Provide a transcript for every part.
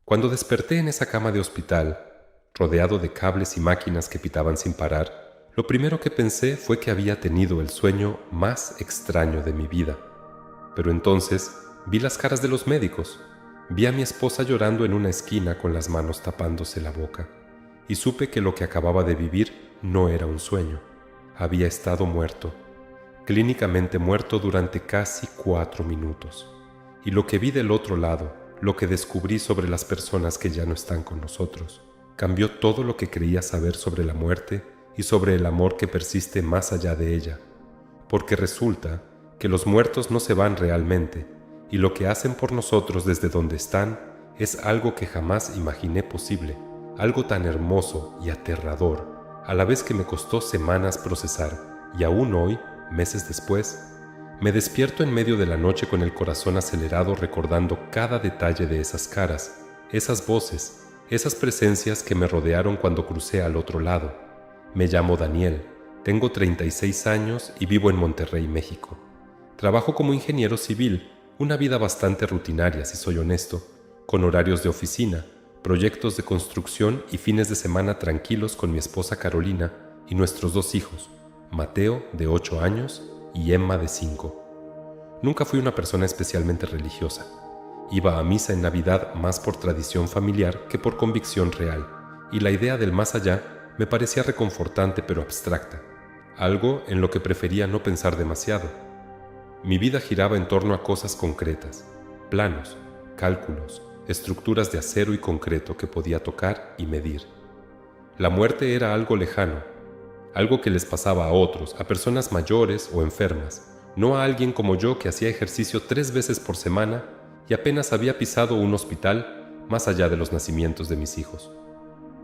Cuando desperté en esa cama de hospital, rodeado de cables y máquinas que pitaban sin parar, lo primero que pensé fue que había tenido el sueño más extraño de mi vida. Pero entonces vi las caras de los médicos, vi a mi esposa llorando en una esquina con las manos tapándose la boca, y supe que lo que acababa de vivir no era un sueño. Había estado muerto, clínicamente muerto durante casi 4 minutos. Y lo que vi del otro lado, lo que descubrí sobre las personas que ya no están con nosotros, cambió todo lo que creía saber sobre la muerte y sobre el amor que persiste más allá de ella, porque resulta que los muertos no se van realmente, y lo que hacen por nosotros desde donde están es algo que jamás imaginé posible, algo tan hermoso y aterrador, a la vez que me costó semanas procesar, y aún hoy, meses después, me despierto en medio de la noche con el corazón acelerado recordando cada detalle de esas caras, esas voces, esas presencias que me rodearon cuando crucé al otro lado. Me llamo Daniel, tengo 36 años y vivo en Monterrey, México. Trabajo como ingeniero civil, una vida bastante rutinaria, si soy honesto, con horarios de oficina, proyectos de construcción y fines de semana tranquilos con mi esposa Carolina y nuestros 2 hijos, Mateo, de 8 años, y Emma, de 5. Nunca fui una persona especialmente religiosa. Iba a misa en Navidad más por tradición familiar que por convicción real, y la idea del más allá me parecía reconfortante pero abstracta, algo en lo que prefería no pensar demasiado. Mi vida giraba en torno a cosas concretas, planos, cálculos, estructuras de acero y concreto que podía tocar y medir. La muerte era algo lejano, algo que les pasaba a otros, a personas mayores o enfermas, no a alguien como yo que hacía ejercicio 3 veces por semana y apenas había pisado un hospital más allá de los nacimientos de mis hijos.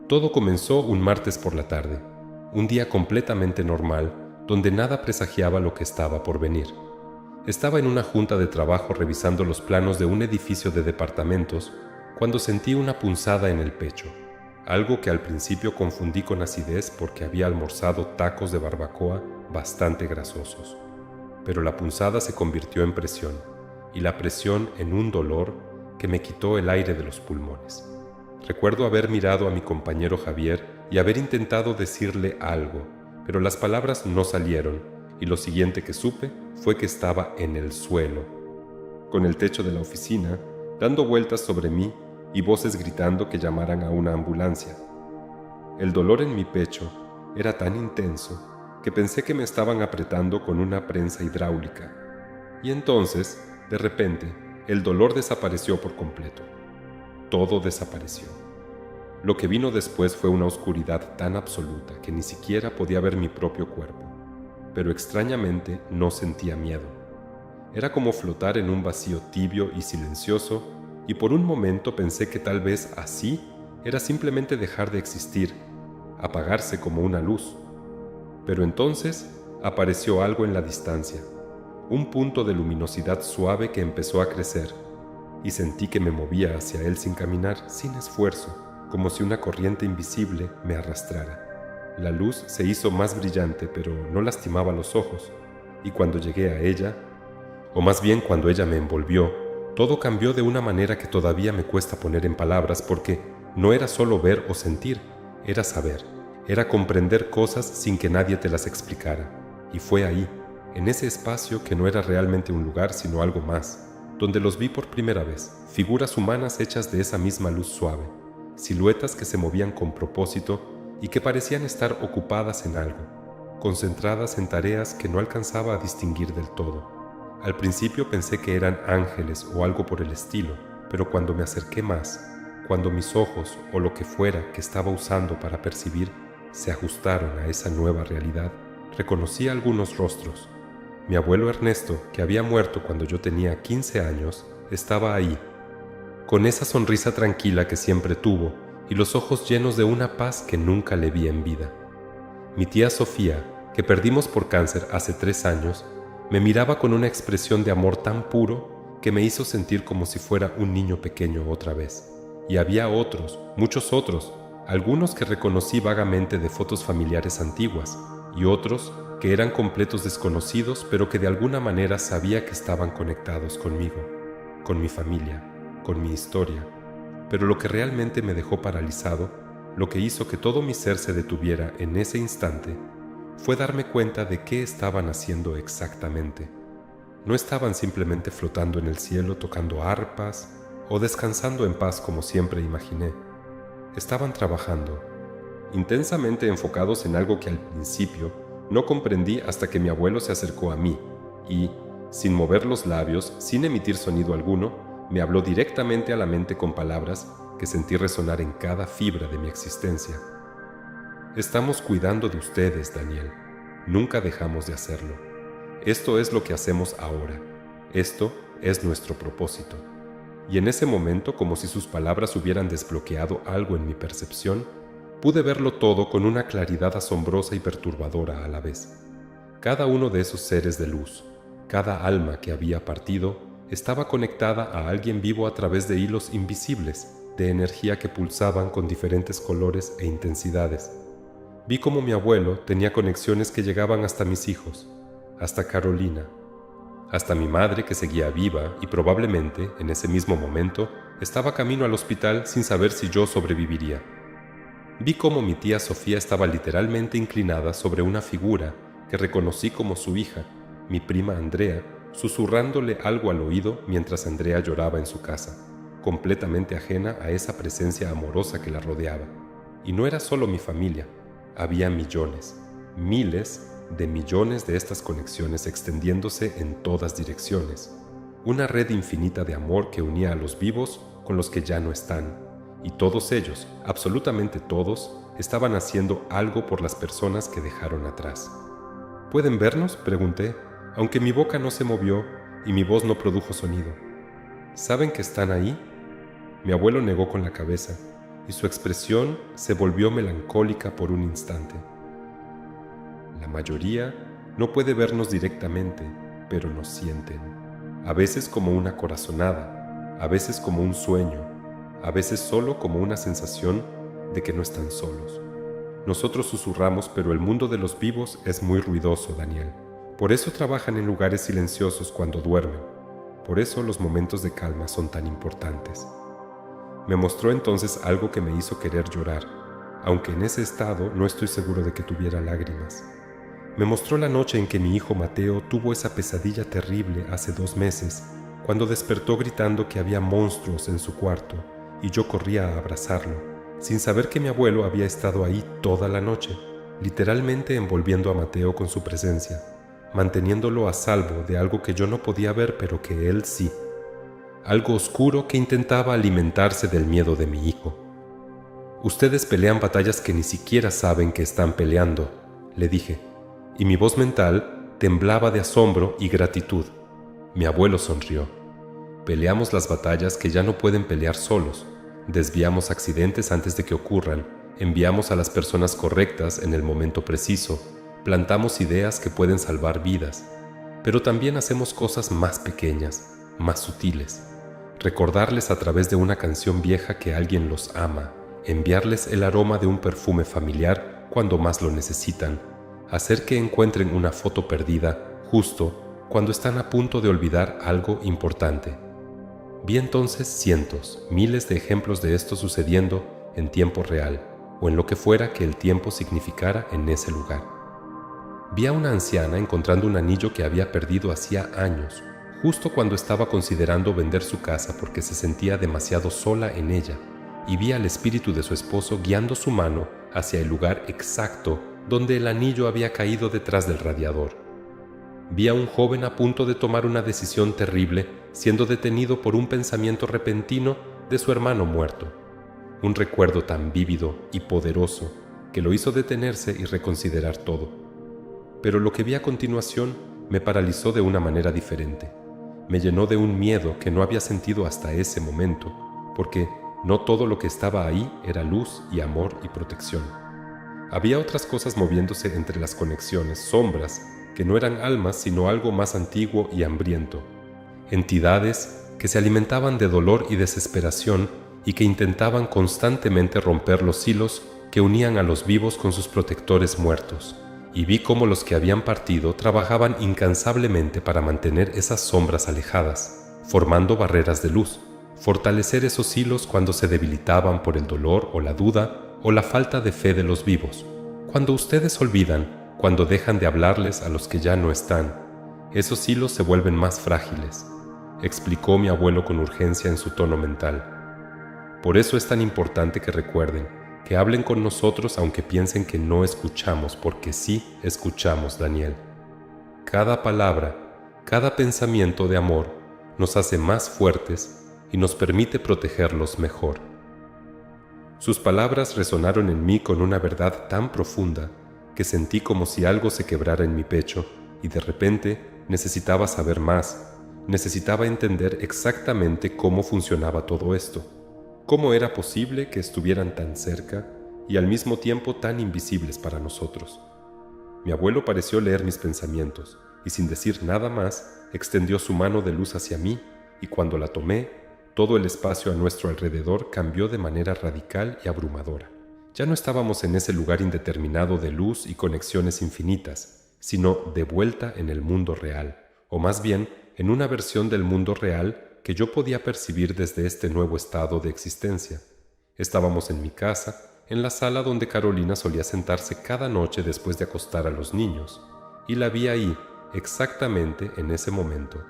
Todo comenzó un martes por la tarde, un día completamente normal, donde nada presagiaba lo que estaba por venir. Estaba en una junta de trabajo revisando los planos de un edificio de departamentos cuando sentí una punzada en el pecho, algo que al principio confundí con acidez porque había almorzado tacos de barbacoa bastante grasosos. Pero la punzada se convirtió en presión, y la presión en un dolor que me quitó el aire de los pulmones. Recuerdo haber mirado a mi compañero Javier y haber intentado decirle algo, pero las palabras no salieron, y lo siguiente que supe fue que estaba en el suelo, con el techo de la oficina dando vueltas sobre mí y voces gritando que llamaran a una ambulancia. El dolor en mi pecho era tan intenso que pensé que me estaban apretando con una prensa hidráulica. Y entonces, de repente, el dolor desapareció por completo. Todo desapareció. Lo que vino después fue una oscuridad tan absoluta que ni siquiera podía ver mi propio cuerpo. Pero extrañamente no sentía miedo. Era como flotar en un vacío tibio y silencioso, y por un momento pensé que tal vez así era simplemente dejar de existir, apagarse como una luz. Pero entonces apareció algo en la distancia, un punto de luminosidad suave que empezó a crecer, y sentí que me movía hacia él sin caminar, sin esfuerzo, como si una corriente invisible me arrastrara. La luz se hizo más brillante, pero no lastimaba los ojos, y cuando llegué a ella, o más bien cuando ella me envolvió, todo cambió de una manera que todavía me cuesta poner en palabras porque no era solo ver o sentir, era saber, era comprender cosas sin que nadie te las explicara. Y fue ahí, en ese espacio que no era realmente un lugar sino algo más, donde los vi por primera vez, figuras humanas hechas de esa misma luz suave, siluetas que se movían con propósito y que parecían estar ocupadas en algo, concentradas en tareas que no alcanzaba a distinguir del todo. Al principio pensé que eran ángeles o algo por el estilo, pero cuando me acerqué más, cuando mis ojos o lo que fuera que estaba usando para percibir se ajustaron a esa nueva realidad, reconocí algunos rostros. Mi abuelo Ernesto, que había muerto cuando yo tenía 15 años, estaba ahí, con esa sonrisa tranquila que siempre tuvo y los ojos llenos de una paz que nunca le vi en vida. Mi tía Sofía, que perdimos por cáncer hace 3 años, me miraba con una expresión de amor tan puro que me hizo sentir como si fuera un niño pequeño otra vez. Y había otros, muchos otros, algunos que reconocí vagamente de fotos familiares antiguas, y otros que eran completos desconocidos, pero que de alguna manera sabía que estaban conectados conmigo, con mi familia, con mi historia. pero lo que realmente me dejó paralizado, lo que hizo que todo mi ser se detuviera en ese instante, fue darme cuenta de qué estaban haciendo exactamente. No estaban simplemente flotando en el cielo tocando arpas o descansando en paz como siempre imaginé. Estaban trabajando, intensamente enfocados en algo que al principio no comprendí hasta que mi abuelo se acercó a mí y, sin mover los labios, sin emitir sonido alguno, me habló directamente a la mente con palabras que sentí resonar en cada fibra de mi existencia. Estamos cuidando de ustedes, Daniel. Nunca dejamos de hacerlo. Esto es lo que hacemos ahora. Esto es nuestro propósito. Y en ese momento, como si sus palabras hubieran desbloqueado algo en mi percepción, pude verlo todo con una claridad asombrosa y perturbadora a la vez. Cada uno de esos seres de luz, cada alma que había partido, estaba conectada a alguien vivo a través de hilos invisibles, de energía que pulsaban con diferentes colores e intensidades. Vi cómo mi abuelo tenía conexiones que llegaban hasta mis hijos, hasta Carolina, hasta mi madre que seguía viva y probablemente, en ese mismo momento, estaba camino al hospital sin saber si yo sobreviviría. Vi cómo mi tía Sofía estaba literalmente inclinada sobre una figura que reconocí como su hija, mi prima Andrea, susurrándole algo al oído mientras Andrea lloraba en su casa, completamente ajena a esa presencia amorosa que la rodeaba. Y no era solo mi familia, había millones, miles de millones de estas conexiones extendiéndose en todas direcciones. Una red infinita de amor que unía a los vivos con los que ya no están. Y todos ellos, absolutamente todos, estaban haciendo algo por las personas que dejaron atrás. ¿Pueden vernos?, pregunté, aunque mi boca no se movió y mi voz no produjo sonido. ¿Saben que están ahí? Mi abuelo negó con la cabeza, y su expresión se volvió melancólica por un instante. La mayoría no puede vernos directamente, pero nos sienten. A veces como una corazonada, a veces como un sueño, a veces solo como una sensación de que no están solos. Nosotros susurramos, pero el mundo de los vivos es muy ruidoso, Daniel. Por eso trabajan en lugares silenciosos cuando duermen. Por eso los momentos de calma son tan importantes. Me mostró entonces algo que me hizo querer llorar, aunque en ese estado no estoy seguro de que tuviera lágrimas. Me mostró la noche en que mi hijo Mateo tuvo esa pesadilla terrible hace 2 meses, cuando despertó gritando que había monstruos en su cuarto, y yo corría a abrazarlo, sin saber que mi abuelo había estado ahí toda la noche, literalmente envolviendo a Mateo con su presencia, manteniéndolo a salvo de algo que yo no podía ver pero que él sí. Algo oscuro que intentaba alimentarse del miedo de mi hijo. Ustedes pelean batallas que ni siquiera saben que están peleando, le dije, y mi voz mental temblaba de asombro y gratitud. Mi abuelo sonrió. Peleamos las batallas que ya no pueden pelear solos, desviamos accidentes antes de que ocurran, enviamos a las personas correctas en el momento preciso, plantamos ideas que pueden salvar vidas, pero también hacemos cosas más pequeñas, más sutiles. Recordarles a través de una canción vieja que alguien los ama, enviarles el aroma de un perfume familiar cuando más lo necesitan, hacer que encuentren una foto perdida justo cuando están a punto de olvidar algo importante. Vi entonces cientos, miles de ejemplos de esto sucediendo en tiempo real o en lo que fuera que el tiempo significara en ese lugar. Vi a una anciana encontrando un anillo que había perdido hacía años, justo cuando estaba considerando vender su casa porque se sentía demasiado sola en ella, y vi al espíritu de su esposo guiando su mano hacia el lugar exacto donde el anillo había caído detrás del radiador. Vi a un joven a punto de tomar una decisión terrible, siendo detenido por un pensamiento repentino de su hermano muerto. Un recuerdo tan vívido y poderoso que lo hizo detenerse y reconsiderar todo. Pero lo que vi a continuación me paralizó de una manera diferente. Me llenó de un miedo que no había sentido hasta ese momento, porque no todo lo que estaba ahí era luz y amor y protección. Había otras cosas moviéndose entre las conexiones, sombras, que no eran almas sino algo más antiguo y hambriento. Entidades que se alimentaban de dolor y desesperación y que intentaban constantemente romper los hilos que unían a los vivos con sus protectores muertos. Y vi cómo los que habían partido trabajaban incansablemente para mantener esas sombras alejadas, formando barreras de luz, fortalecer esos hilos cuando se debilitaban por el dolor o la duda o la falta de fe de los vivos. Cuando ustedes olvidan, cuando dejan de hablarles a los que ya no están, esos hilos se vuelven más frágiles, explicó mi abuelo con urgencia en su tono mental. Por eso es tan importante que recuerden, que hablen con nosotros aunque piensen que no escuchamos, porque sí escuchamos, Daniel. Cada palabra, cada pensamiento de amor nos hace más fuertes y nos permite protegerlos mejor. Sus palabras resonaron en mí con una verdad tan profunda que sentí como si algo se quebrara en mi pecho y de repente necesitaba saber más, necesitaba entender exactamente cómo funcionaba todo esto, cómo era posible que estuvieran tan cerca y al mismo tiempo tan invisibles para nosotros. Mi abuelo pareció leer mis pensamientos y sin decir nada más extendió su mano de luz hacia mí y cuando la tomé, todo el espacio a nuestro alrededor cambió de manera radical y abrumadora. Ya no estábamos en ese lugar indeterminado de luz y conexiones infinitas, sino de vuelta en el mundo real, o más bien en una versión del mundo real que yo podía percibir desde este nuevo estado de existencia. Estábamos en mi casa, en la sala donde Carolina solía sentarse cada noche después de acostar a los niños, y la vi ahí, exactamente en ese momento,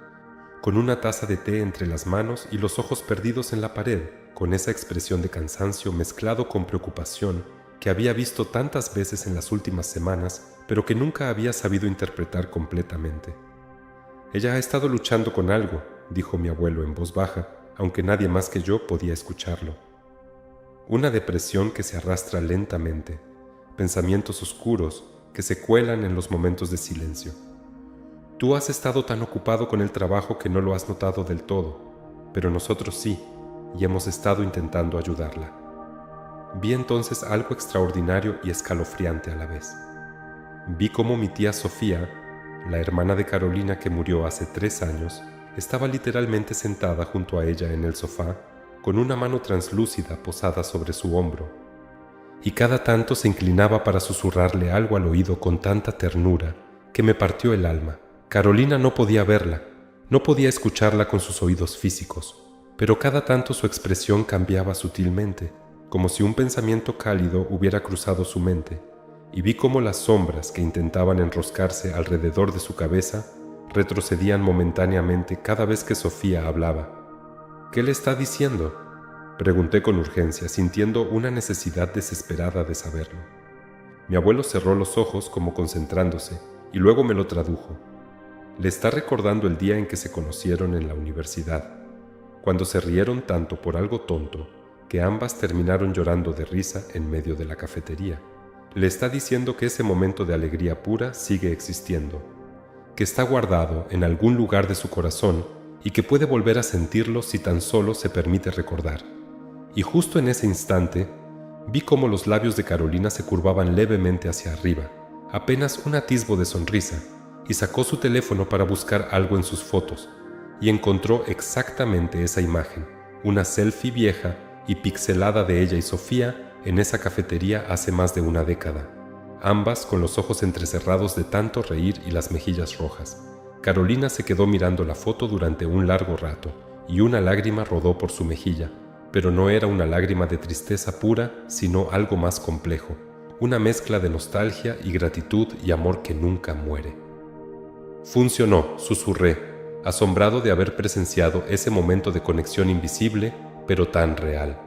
con una taza de té entre las manos y los ojos perdidos en la pared, con esa expresión de cansancio mezclado con preocupación que había visto tantas veces en las últimas semanas, pero que nunca había sabido interpretar completamente. «Ella ha estado luchando con algo», dijo mi abuelo en voz baja, aunque nadie más que yo podía escucharlo. «Una depresión que se arrastra lentamente, pensamientos oscuros que se cuelan en los momentos de silencio. Tú has estado tan ocupado con el trabajo que no lo has notado del todo, pero nosotros sí, y hemos estado intentando ayudarla». Vi entonces algo extraordinario y escalofriante a la vez. Vi cómo mi tía Sofía, la hermana de Carolina que murió hace 3 años, estaba literalmente sentada junto a ella en el sofá, con una mano translúcida posada sobre su hombro, y cada tanto se inclinaba para susurrarle algo al oído con tanta ternura que me partió el alma. Carolina no podía verla, no podía escucharla con sus oídos físicos, pero cada tanto su expresión cambiaba sutilmente, como si un pensamiento cálido hubiera cruzado su mente, y vi cómo las sombras que intentaban enroscarse alrededor de su cabeza retrocedían momentáneamente cada vez que Sofía hablaba. «¿Qué le está diciendo?», pregunté con urgencia, sintiendo una necesidad desesperada de saberlo. Mi abuelo cerró los ojos como concentrándose, y luego me lo tradujo. Le está recordando el día en que se conocieron en la universidad, cuando se rieron tanto por algo tonto que ambas terminaron llorando de risa en medio de la cafetería. Le está diciendo que ese momento de alegría pura sigue existiendo, que está guardado en algún lugar de su corazón y que puede volver a sentirlo si tan solo se permite recordar. Y justo en ese instante, vi cómo los labios de Carolina se curvaban levemente hacia arriba, apenas un atisbo de sonrisa, y sacó su teléfono para buscar algo en sus fotos, y encontró exactamente esa imagen, una selfie vieja y pixelada de ella y Sofía en esa cafetería hace más de una década, ambas con los ojos entrecerrados de tanto reír y las mejillas rojas. Carolina se quedó mirando la foto durante un largo rato, y una lágrima rodó por su mejilla, pero no era una lágrima de tristeza pura, sino algo más complejo, una mezcla de nostalgia y gratitud y amor que nunca muere. «Funcionó», susurré, asombrado de haber presenciado ese momento de conexión invisible, pero tan real.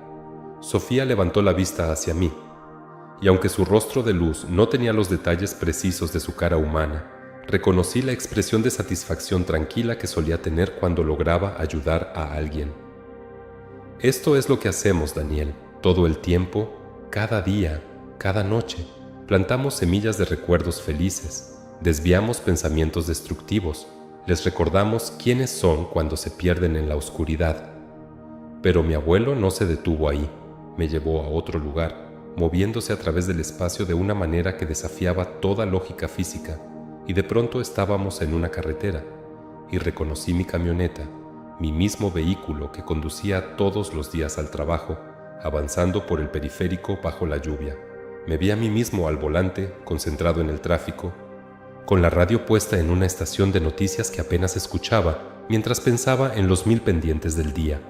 Sofía levantó la vista hacia mí, y aunque su rostro de luz no tenía los detalles precisos de su cara humana, reconocí la expresión de satisfacción tranquila que solía tener cuando lograba ayudar a alguien. «Esto es lo que hacemos, Daniel, todo el tiempo, cada día, cada noche. Plantamos semillas de recuerdos felices, desviamos pensamientos destructivos, les recordamos quiénes son cuando se pierden en la oscuridad». Pero mi abuelo no se detuvo ahí, me llevó a otro lugar, moviéndose a través del espacio de una manera que desafiaba toda lógica física, y de pronto estábamos en una carretera, y reconocí mi camioneta, mi mismo vehículo que conducía todos los días al trabajo, avanzando por el periférico bajo la lluvia. Me vi a mí mismo al volante, concentrado en el tráfico, con la radio puesta en una estación de noticias que apenas escuchaba, mientras pensaba en los 1000 pendientes del día.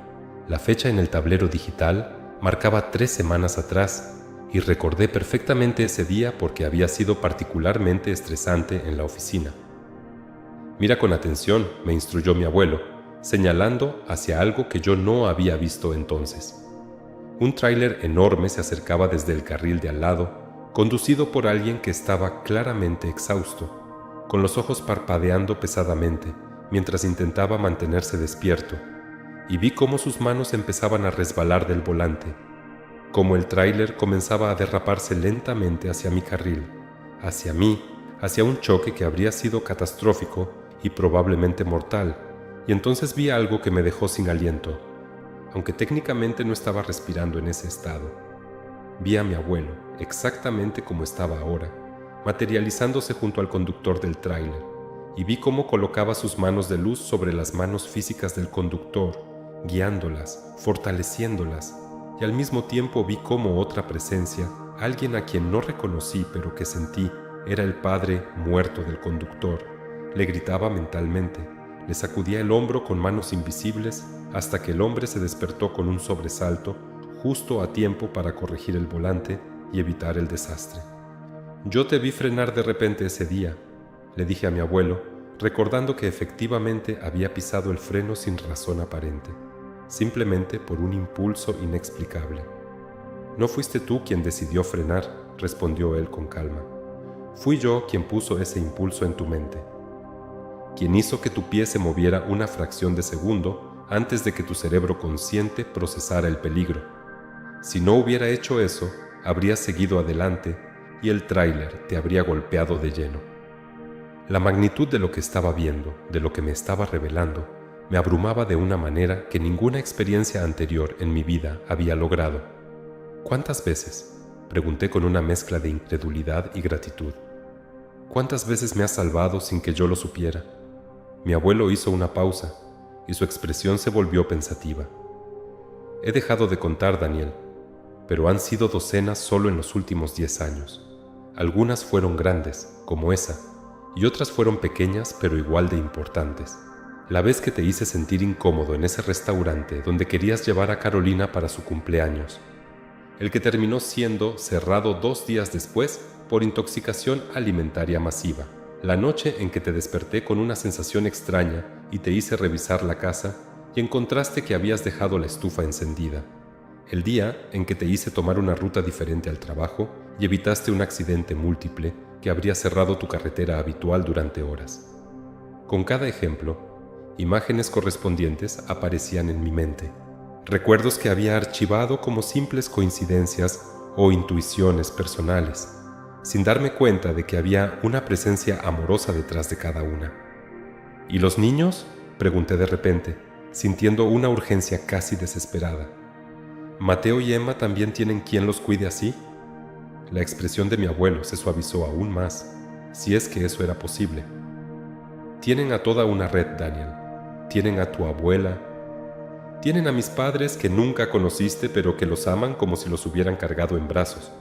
La fecha en el tablero digital marcaba 3 semanas atrás y recordé perfectamente ese día porque había sido particularmente estresante en la oficina. «Mira con atención», me instruyó mi abuelo, señalando hacia algo que yo no había visto entonces. Un tráiler enorme se acercaba desde el carril de al lado, conducido por alguien que estaba claramente exhausto, con los ojos parpadeando pesadamente, mientras intentaba mantenerse despierto, y vi cómo sus manos empezaban a resbalar del volante, cómo el tráiler comenzaba a derraparse lentamente hacia mi carril, hacia mí, hacia un choque que habría sido catastrófico y probablemente mortal, y entonces vi algo que me dejó sin aliento, aunque técnicamente no estaba respirando en ese estado. Vi a mi abuelo, exactamente como estaba ahora, materializándose junto al conductor del tráiler, y vi cómo colocaba sus manos de luz sobre las manos físicas del conductor, guiándolas, fortaleciéndolas, y al mismo tiempo vi cómo otra presencia, alguien a quien no reconocí pero que sentí, era el padre muerto del conductor, le gritaba mentalmente, le sacudía el hombro con manos invisibles hasta que el hombre se despertó con un sobresalto, justo a tiempo para corregir el volante y evitar el desastre. «Yo te vi frenar de repente ese día», le dije a mi abuelo, recordando que efectivamente había pisado el freno sin razón aparente, simplemente por un impulso inexplicable. «No fuiste tú quien decidió frenar», respondió él con calma. «Fui yo quien puso ese impulso en tu mente, quien hizo que tu pie se moviera una fracción de segundo antes de que tu cerebro consciente procesara el peligro. Si no hubiera hecho eso, habrías seguido adelante y el tráiler te habría golpeado de lleno». La magnitud de lo que estaba viendo, de lo que me estaba revelando, me abrumaba de una manera que ninguna experiencia anterior en mi vida había logrado. «¿Cuántas veces?», pregunté con una mezcla de incredulidad y gratitud. «¿Cuántas veces me has salvado sin que yo lo supiera?». Mi abuelo hizo una pausa y su expresión se volvió pensativa. «He dejado de contar, Daniel, pero han sido docenas solo en los últimos 10 años. Algunas fueron grandes, como esa, y otras fueron pequeñas pero igual de importantes. La vez que te hice sentir incómodo en ese restaurante donde querías llevar a Carolina para su cumpleaños, el que terminó siendo cerrado 2 días después por intoxicación alimentaria masiva. La noche en que te desperté con una sensación extraña y te hice revisar la casa y encontraste que habías dejado la estufa encendida. El día en que te hice tomar una ruta diferente al trabajo y evitaste un accidente múltiple que habría cerrado tu carretera habitual durante horas. Con cada ejemplo, imágenes correspondientes aparecían en mi mente. Recuerdos que había archivado como simples coincidencias o intuiciones personales, sin darme cuenta de que había una presencia amorosa detrás de cada una. «¿Y los niños?», pregunté de repente, sintiendo una urgencia casi desesperada. «¿Mateo y Emma también tienen quien los cuide así?». La expresión de mi abuelo se suavizó aún más, si es que eso era posible. «Tienen a toda una red, Daniel. Tienen a tu abuela. Tienen a mis padres que nunca conociste pero que los aman como si los hubieran cargado en brazos.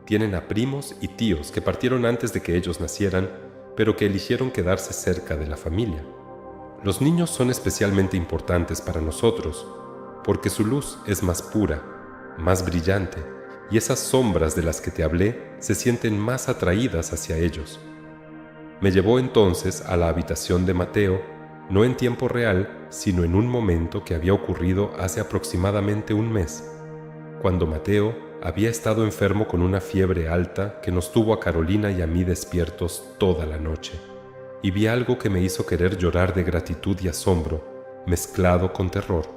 Tienen a primos y tíos que partieron antes de que ellos nacieran, pero que eligieron quedarse cerca de la familia. Los niños son especialmente importantes para nosotros, porque su luz es más pura, más brillante, y esas sombras de las que te hablé se sienten más atraídas hacia ellos». Me llevó entonces a la habitación de Mateo, no en tiempo real, sino en un momento que había ocurrido hace aproximadamente un mes, cuando Mateo había estado enfermo con una fiebre alta que nos tuvo a Carolina y a mí despiertos toda la noche, y vi algo que me hizo querer llorar de gratitud y asombro, mezclado con terror.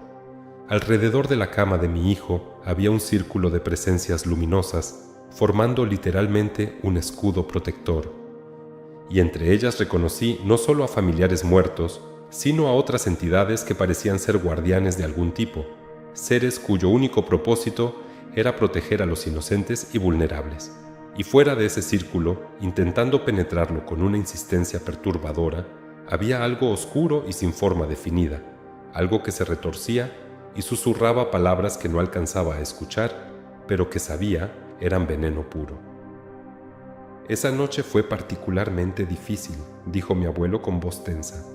Alrededor de la cama de mi hijo había un círculo de presencias luminosas, formando literalmente un escudo protector, y entre ellas reconocí no solo a familiares muertos, sino a otras entidades que parecían ser guardianes de algún tipo, seres cuyo único propósito era proteger a los inocentes y vulnerables. Y fuera de ese círculo, intentando penetrarlo con una insistencia perturbadora, había algo oscuro y sin forma definida, algo que se retorcía y susurraba palabras que no alcanzaba a escuchar, pero que sabía eran veneno puro. «Esa noche fue particularmente difícil», dijo mi abuelo con voz tensa.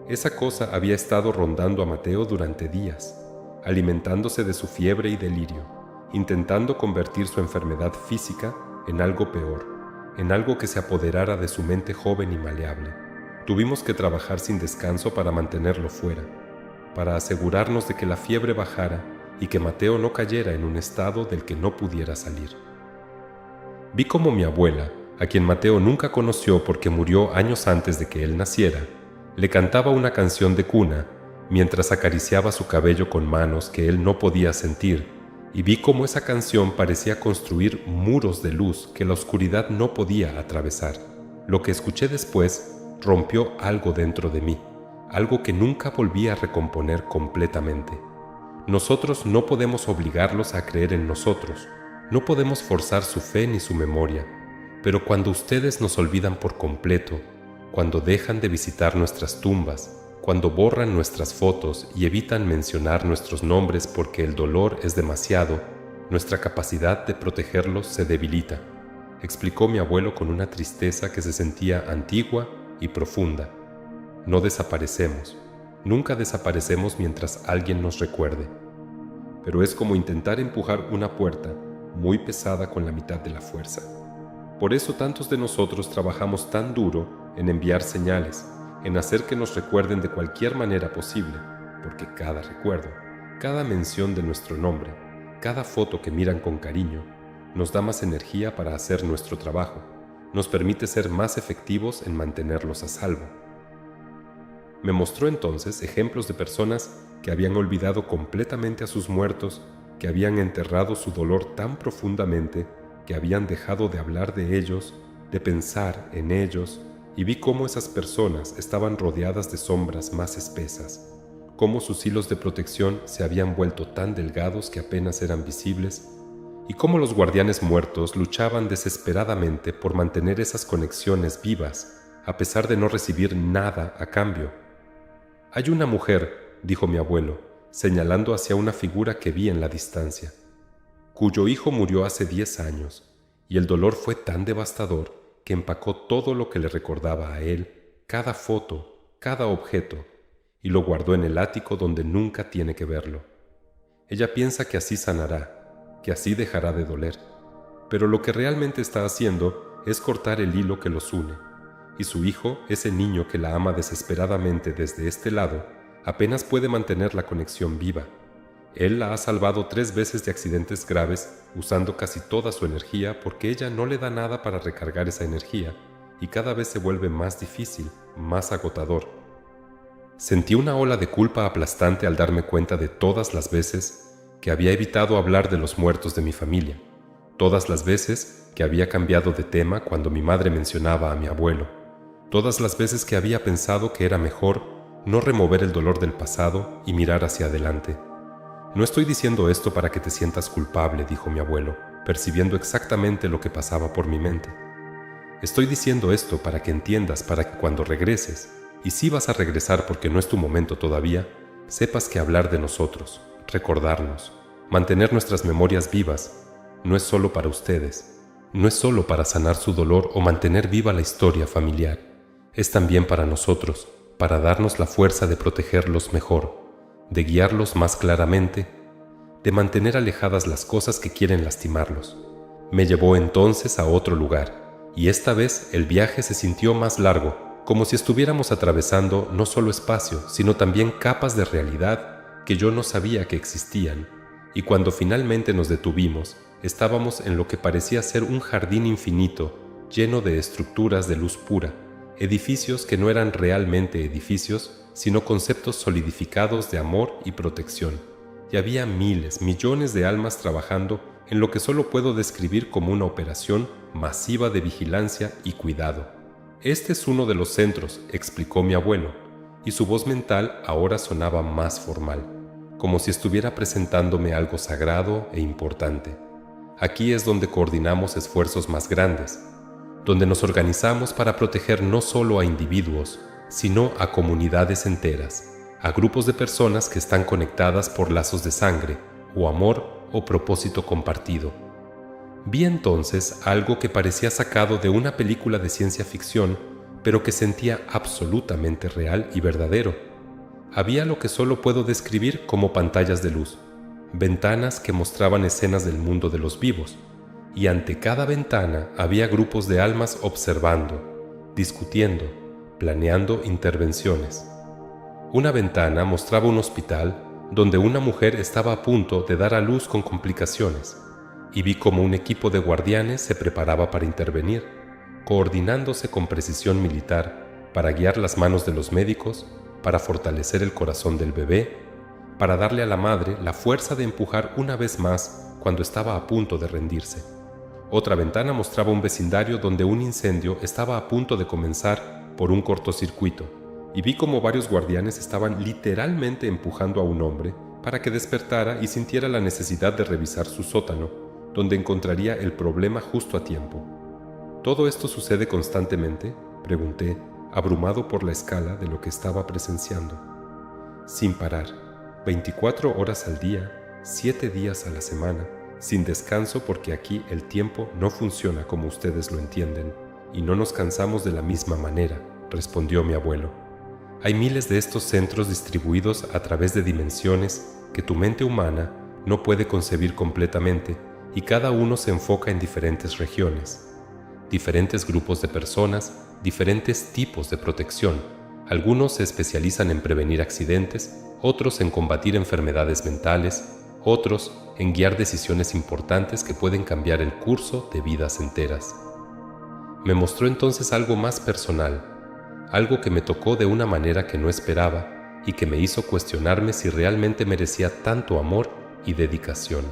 «Esa cosa había estado rondando a Mateo durante días. alimentándose de su fiebre y delirio, intentando convertir su enfermedad física en algo peor, en algo que se apoderara de su mente joven y maleable. Tuvimos que trabajar sin descanso para mantenerlo fuera, para asegurarnos de que la fiebre bajara y que Mateo no cayera en un estado del que no pudiera salir. Vi cómo mi abuela, a quien Mateo nunca conoció porque murió años antes de que él naciera, le cantaba una canción de cuna mientras acariciaba su cabello con manos que él no podía sentir, y vi cómo esa canción parecía construir muros de luz que la oscuridad no podía atravesar. Lo que escuché después rompió algo dentro de mí, algo que nunca volví a recomponer completamente. Nosotros no podemos obligarlos a creer en nosotros, no podemos forzar su fe ni su memoria, pero cuando ustedes nos olvidan por completo, cuando dejan de visitar nuestras tumbas, cuando borran nuestras fotos y evitan mencionar nuestros nombres porque el dolor es demasiado, nuestra capacidad de protegerlos se debilita, explicó mi abuelo con una tristeza que se sentía antigua y profunda. No desaparecemos, nunca desaparecemos mientras alguien nos recuerde. Pero es como intentar empujar una puerta muy pesada con la mitad de la fuerza. Por eso tantos de nosotros trabajamos tan duro en enviar señales, en hacer que nos recuerden de cualquier manera posible, porque cada recuerdo, cada mención de nuestro nombre, cada foto que miran con cariño, nos da más energía para hacer nuestro trabajo, nos permite ser más efectivos en mantenerlos a salvo. Me mostró entonces ejemplos de personas que habían olvidado completamente a sus muertos, que habían enterrado su dolor tan profundamente que habían dejado de hablar de ellos, de pensar en ellos, y vi cómo esas personas estaban rodeadas de sombras más espesas, cómo sus hilos de protección se habían vuelto tan delgados que apenas eran visibles, y cómo los guardianes muertos luchaban desesperadamente por mantener esas conexiones vivas, a pesar de no recibir nada a cambio. «Hay una mujer», dijo mi abuelo, señalando hacia una figura que vi en la distancia, cuyo hijo murió hace 10 años, y el dolor fue tan devastador que empacó todo lo que le recordaba a él, cada foto, cada objeto, y lo guardó en el ático donde nunca tiene que verlo. Ella piensa que así sanará, que así dejará de doler, pero lo que realmente está haciendo es cortar el hilo que los une, y su hijo, ese niño que la ama desesperadamente desde este lado, apenas puede mantener la conexión viva. Él la ha salvado 3 veces de accidentes graves usando casi toda su energía porque ella no le da nada para recargar esa energía y cada vez se vuelve más difícil, más agotador. Sentí una ola de culpa aplastante al darme cuenta de todas las veces que había evitado hablar de los muertos de mi familia, todas las veces que había cambiado de tema cuando mi madre mencionaba a mi abuelo, todas las veces que había pensado que era mejor no remover el dolor del pasado y mirar hacia adelante. «No estoy diciendo esto para que te sientas culpable», dijo mi abuelo, percibiendo exactamente lo que pasaba por mi mente. «Estoy diciendo esto para que entiendas, para que cuando regreses, y si vas a regresar porque no es tu momento todavía, sepas que hablar de nosotros, recordarnos, mantener nuestras memorias vivas, no es solo para ustedes, no es solo para sanar su dolor o mantener viva la historia familiar, es también para nosotros, para darnos la fuerza de protegerlos mejor, de guiarlos más claramente, de mantener alejadas las cosas que quieren lastimarlos. Me llevó entonces a otro lugar, y esta vez el viaje se sintió más largo, como si estuviéramos atravesando no solo espacio, sino también capas de realidad que yo no sabía que existían, y cuando finalmente nos detuvimos, estábamos en lo que parecía ser un jardín infinito, lleno de estructuras de luz pura, edificios que no eran realmente edificios, sino conceptos solidificados de amor y protección. Y había miles, millones de almas trabajando en lo que solo puedo describir como una operación masiva de vigilancia y cuidado. «Este es uno de los centros», explicó mi abuelo, y su voz mental ahora sonaba más formal, como si estuviera presentándome algo sagrado e importante. «Aquí es donde coordinamos esfuerzos más grandes, donde nos organizamos para proteger no solo a individuos, sino a comunidades enteras, a grupos de personas que están conectadas por lazos de sangre, o amor, o propósito compartido». Vi entonces algo que parecía sacado de una película de ciencia ficción, pero que sentía absolutamente real y verdadero. Había lo que solo puedo describir como pantallas de luz, ventanas que mostraban escenas del mundo de los vivos, y ante cada ventana había grupos de almas observando, discutiendo, planeando intervenciones. Una ventana mostraba un hospital donde una mujer estaba a punto de dar a luz con complicaciones, y vi cómo un equipo de guardianes se preparaba para intervenir, coordinándose con precisión militar para guiar las manos de los médicos, para fortalecer el corazón del bebé, para darle a la madre la fuerza de empujar una vez más cuando estaba a punto de rendirse. Otra ventana mostraba un vecindario donde un incendio estaba a punto de comenzar por un cortocircuito, y vi cómo varios guardianes estaban literalmente empujando a un hombre para que despertara y sintiera la necesidad de revisar su sótano, donde encontraría el problema justo a tiempo. ¿Todo esto sucede constantemente?, pregunté, abrumado por la escala de lo que estaba presenciando. Sin parar, 24 horas al día, 7 días a la semana, sin descanso, porque aquí el tiempo no funciona como ustedes lo entienden, y no nos cansamos de la misma manera, respondió mi abuelo. Hay miles de estos centros distribuidos a través de dimensiones que tu mente humana no puede concebir completamente, y cada uno se enfoca en diferentes regiones, diferentes grupos de personas, diferentes tipos de protección. Algunos se especializan en prevenir accidentes, otros en combatir enfermedades mentales, otros en guiar decisiones importantes que pueden cambiar el curso de vidas enteras. Me mostró entonces algo más personal, algo que me tocó de una manera que no esperaba y que me hizo cuestionarme si realmente merecía tanto amor y dedicación.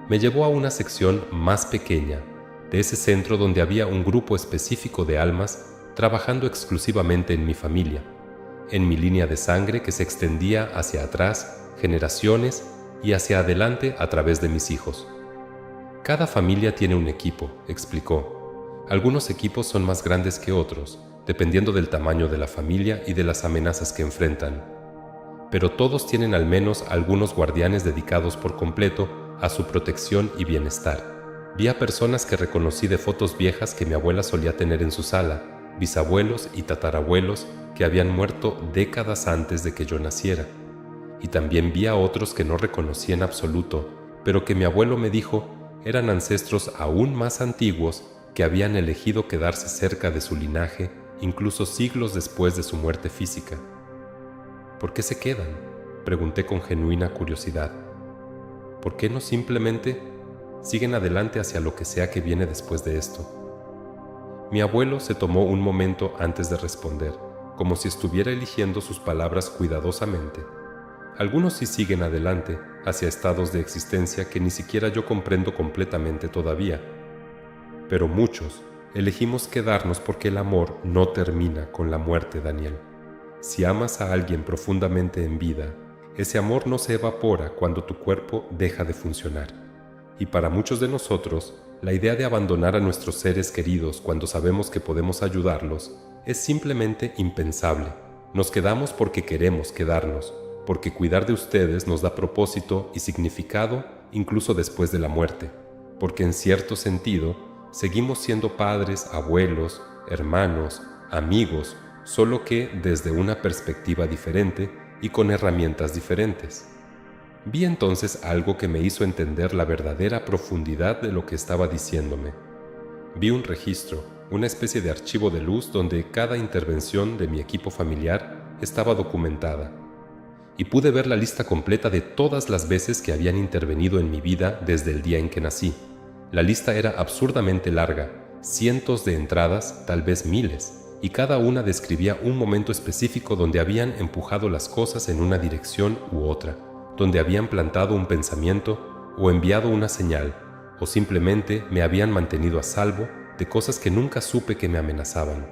Me llevó a una sección más pequeña de ese centro donde había un grupo específico de almas trabajando exclusivamente en mi familia, en mi línea de sangre que se extendía hacia atrás, generaciones, y hacia adelante a través de mis hijos. Cada familia tiene un equipo, explicó. Algunos equipos son más grandes que otros, dependiendo del tamaño de la familia y de las amenazas que enfrentan. Pero todos tienen al menos algunos guardianes dedicados por completo a su protección y bienestar. Vi a personas que reconocí de fotos viejas que mi abuela solía tener en su sala, bisabuelos y tatarabuelos que habían muerto décadas antes de que yo naciera. Y también vi a otros que no reconocí en absoluto, pero que mi abuelo me dijo eran ancestros aún más antiguos que habían elegido quedarse cerca de su linaje, incluso siglos después de su muerte física. ¿Por qué se quedan?, pregunté con genuina curiosidad. ¿Por qué no simplemente siguen adelante hacia lo que sea que viene después de esto? Mi abuelo se tomó un momento antes de responder, como si estuviera eligiendo sus palabras cuidadosamente. Algunos sí siguen adelante, hacia estados de existencia que ni siquiera yo comprendo completamente todavía. Pero muchos elegimos quedarnos porque el amor no termina con la muerte, Daniel. Si amas a alguien profundamente en vida, ese amor no se evapora cuando tu cuerpo deja de funcionar. Y para muchos de nosotros, la idea de abandonar a nuestros seres queridos cuando sabemos que podemos ayudarlos es simplemente impensable. Nos quedamos porque queremos quedarnos, porque cuidar de ustedes nos da propósito y significado incluso después de la muerte, porque en cierto sentido seguimos siendo padres, abuelos, hermanos, amigos, solo que desde una perspectiva diferente y con herramientas diferentes. Vi entonces algo que me hizo entender la verdadera profundidad de lo que estaba diciéndome. Vi un registro, una especie de archivo de luz donde cada intervención de mi equipo familiar estaba documentada, y pude ver la lista completa de todas las veces que habían intervenido en mi vida desde el día en que nací. La lista era absurdamente larga, cientos de entradas, tal vez miles, y cada una describía un momento específico donde habían empujado las cosas en una dirección u otra, donde habían plantado un pensamiento o enviado una señal, o simplemente me habían mantenido a salvo de cosas que nunca supe que me amenazaban.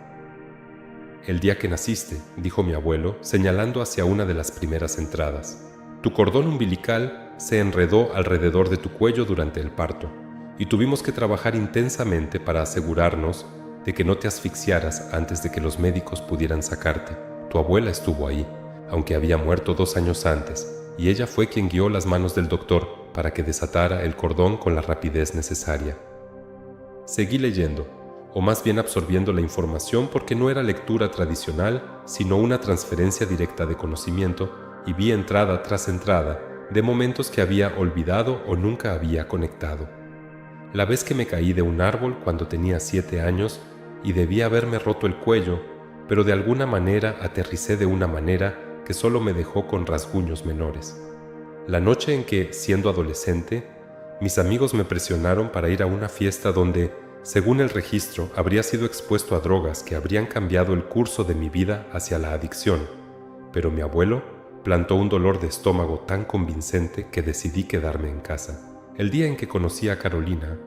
El día que naciste, dijo mi abuelo, señalando hacia una de las primeras entradas, tu cordón umbilical se enredó alrededor de tu cuello durante el parto, y tuvimos que trabajar intensamente para asegurarnos de que no te asfixiaras antes de que los médicos pudieran sacarte. Tu abuela estuvo ahí, aunque había muerto 2 años antes, y ella fue quien guió las manos del doctor para que desatara el cordón con la rapidez necesaria. Seguí leyendo. o más bien absorbiendo la información porque no era lectura tradicional, sino una transferencia directa de conocimiento, y vi entrada tras entrada de momentos que había olvidado o nunca había conectado. La vez que me caí de un árbol cuando tenía 7 años y debía haberme roto el cuello, pero de alguna manera aterricé de una manera que solo me dejó con rasguños menores. La noche en que, siendo adolescente, mis amigos me presionaron para ir a una fiesta donde, según el registro, habría sido expuesto a drogas que habrían cambiado el curso de mi vida hacia la adicción, pero mi abuelo plantó un dolor de estómago tan convincente que decidí quedarme en casa. El día en que conocí a Carolina,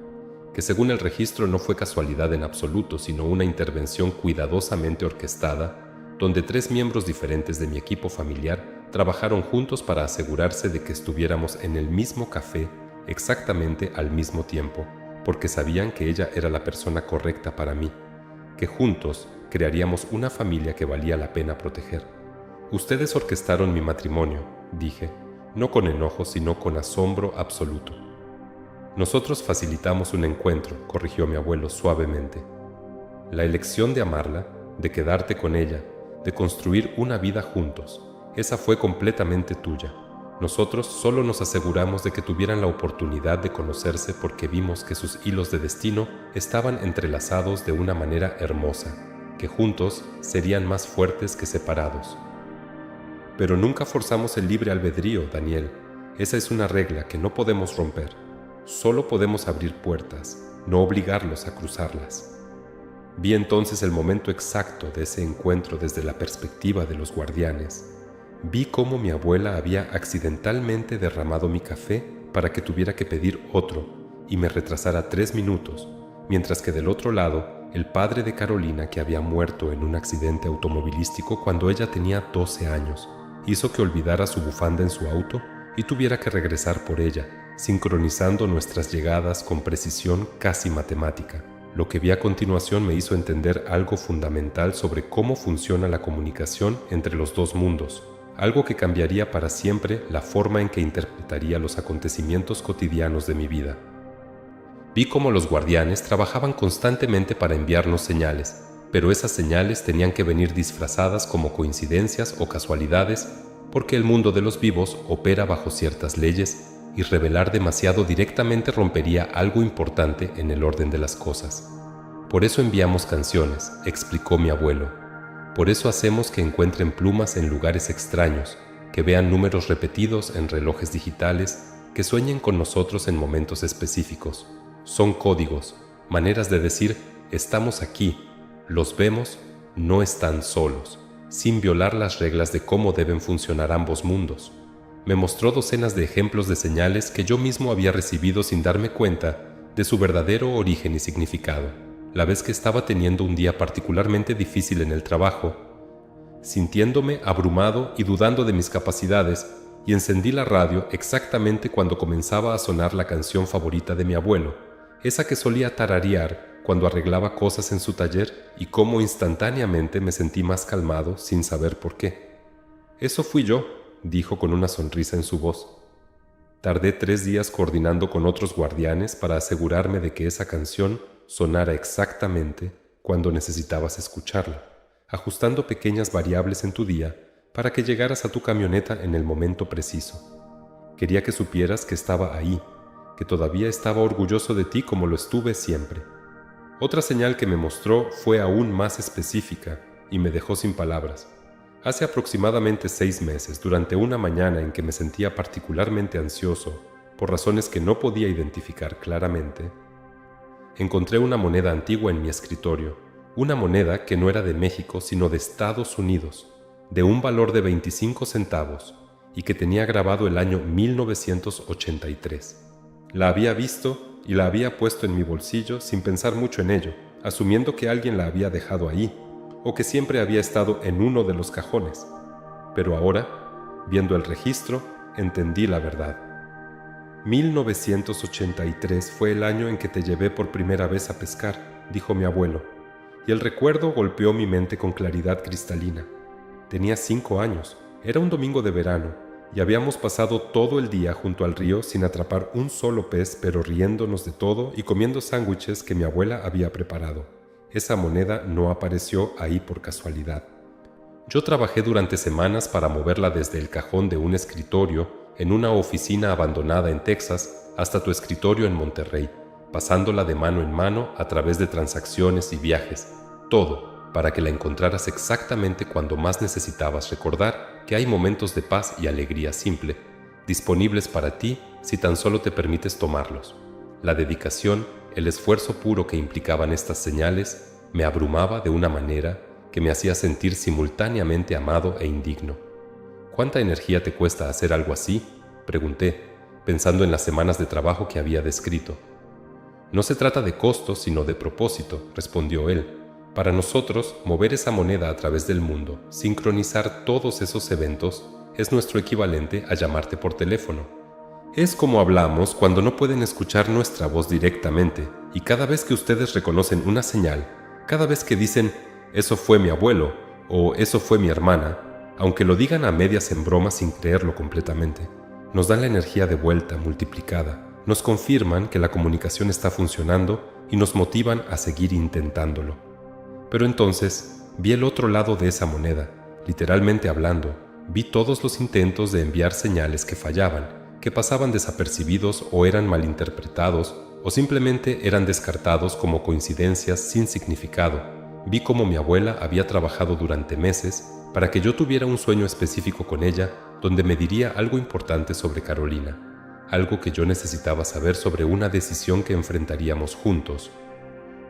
que según el registro no fue casualidad en absoluto, sino una intervención cuidadosamente orquestada, donde 3 miembros diferentes de mi equipo familiar trabajaron juntos para asegurarse de que estuviéramos en el mismo café exactamente al mismo tiempo, porque sabían que ella era la persona correcta para mí, que juntos crearíamos una familia que valía la pena proteger. Ustedes orquestaron mi matrimonio, dije, no con enojo, sino con asombro absoluto. Nosotros facilitamos un encuentro, corrigió mi abuelo suavemente. La elección de amarla, de quedarte con ella, de construir una vida juntos, esa fue completamente tuya. Nosotros solo nos aseguramos de que tuvieran la oportunidad de conocerse porque vimos que sus hilos de destino estaban entrelazados de una manera hermosa, que juntos serían más fuertes que separados. Pero nunca forzamos el libre albedrío, Daniel. Esa es una regla que no podemos romper. Solo podemos abrir puertas, no obligarlos a cruzarlas. Vi entonces el momento exacto de ese encuentro desde la perspectiva de los guardianes. Vi cómo mi abuela había accidentalmente derramado mi café para que tuviera que pedir otro y me retrasara 3 minutos, mientras que del otro lado, el padre de Carolina, que había muerto en un accidente automovilístico cuando ella tenía 12 años, hizo que olvidara su bufanda en su auto y tuviera que regresar por ella, sincronizando nuestras llegadas con precisión casi matemática. Lo que vi a continuación me hizo entender algo fundamental sobre cómo funciona la comunicación entre los dos mundos, algo que cambiaría para siempre la forma en que interpretaría los acontecimientos cotidianos de mi vida. Vi cómo los guardianes trabajaban constantemente para enviarnos señales, pero esas señales tenían que venir disfrazadas como coincidencias o casualidades, porque el mundo de los vivos opera bajo ciertas leyes y revelar demasiado directamente rompería algo importante en el orden de las cosas. Por eso enviamos canciones, explicó mi abuelo. Por eso hacemos que encuentren plumas en lugares extraños, que vean números repetidos en relojes digitales, que sueñen con nosotros en momentos específicos. Son códigos, maneras de decir, estamos aquí, los vemos, no están solos, sin violar las reglas de cómo deben funcionar ambos mundos. Me mostró docenas de ejemplos de señales que yo mismo había recibido sin darme cuenta de su verdadero origen y significado. La vez que estaba teniendo un día particularmente difícil en el trabajo, sintiéndome abrumado y dudando de mis capacidades, y encendí la radio exactamente cuando comenzaba a sonar la canción favorita de mi abuelo, esa que solía tararear cuando arreglaba cosas en su taller, y cómo instantáneamente me sentí más calmado sin saber por qué. Eso fui yo, dijo con una sonrisa en su voz. Tardé 3 días coordinando con otros guardianes para asegurarme de que esa canción sonara exactamente cuando necesitabas escucharla, ajustando pequeñas variables en tu día para que llegaras a tu camioneta en el momento preciso. Quería que supieras que estaba ahí, que todavía estaba orgulloso de ti como lo estuve siempre. Otra señal que me mostró fue aún más específica y me dejó sin palabras. Hace aproximadamente 6 meses, durante una mañana en que me sentía particularmente ansioso, por razones que no podía identificar claramente, encontré una moneda antigua en mi escritorio, una moneda que no era de México sino de Estados Unidos, de un valor de 25 centavos y que tenía grabado el año 1983. La había visto y la había puesto en mi bolsillo sin pensar mucho en ello, asumiendo que alguien la había dejado ahí, o que siempre había estado en uno de los cajones. Pero ahora, viendo el registro, entendí la verdad. 1983 fue el año en que te llevé por primera vez a pescar, dijo mi abuelo, y el recuerdo golpeó mi mente con claridad cristalina. Tenía 5 años, era un domingo de verano, y habíamos pasado todo el día junto al río sin atrapar un solo pez, pero riéndonos de todo y comiendo sándwiches que mi abuela había preparado. Esa moneda no apareció ahí por casualidad. Yo trabajé durante semanas para moverla desde el cajón de un escritorio en una oficina abandonada en Texas hasta tu escritorio en Monterrey, pasándola de mano en mano a través de transacciones y viajes, todo para que la encontraras exactamente cuando más necesitabas recordar que hay momentos de paz y alegría simple, disponibles para ti si tan solo te permites tomarlos. La dedicación, el esfuerzo puro que implicaban estas señales, me abrumaba de una manera que me hacía sentir simultáneamente amado e indigno. ¿Cuánta energía te cuesta hacer algo así?, pregunté, pensando en las semanas de trabajo que había descrito. No se trata de costo, sino de propósito, respondió él. Para nosotros, mover esa moneda a través del mundo, sincronizar todos esos eventos, es nuestro equivalente a llamarte por teléfono. Es como hablamos cuando no pueden escuchar nuestra voz directamente, y cada vez que ustedes reconocen una señal, cada vez que dicen, eso fue mi abuelo, o eso fue mi hermana, aunque lo digan a medias en broma sin creerlo completamente, nos dan la energía de vuelta multiplicada, nos confirman que la comunicación está funcionando y nos motivan a seguir intentándolo. Pero entonces vi el otro lado de esa moneda, literalmente hablando, vi todos los intentos de enviar señales que fallaban, que pasaban desapercibidos o eran malinterpretados o simplemente eran descartados como coincidencias sin significado. Vi cómo mi abuela había trabajado durante meses para que yo tuviera un sueño específico con ella donde me diría algo importante sobre Carolina, algo que yo necesitaba saber sobre una decisión que enfrentaríamos juntos.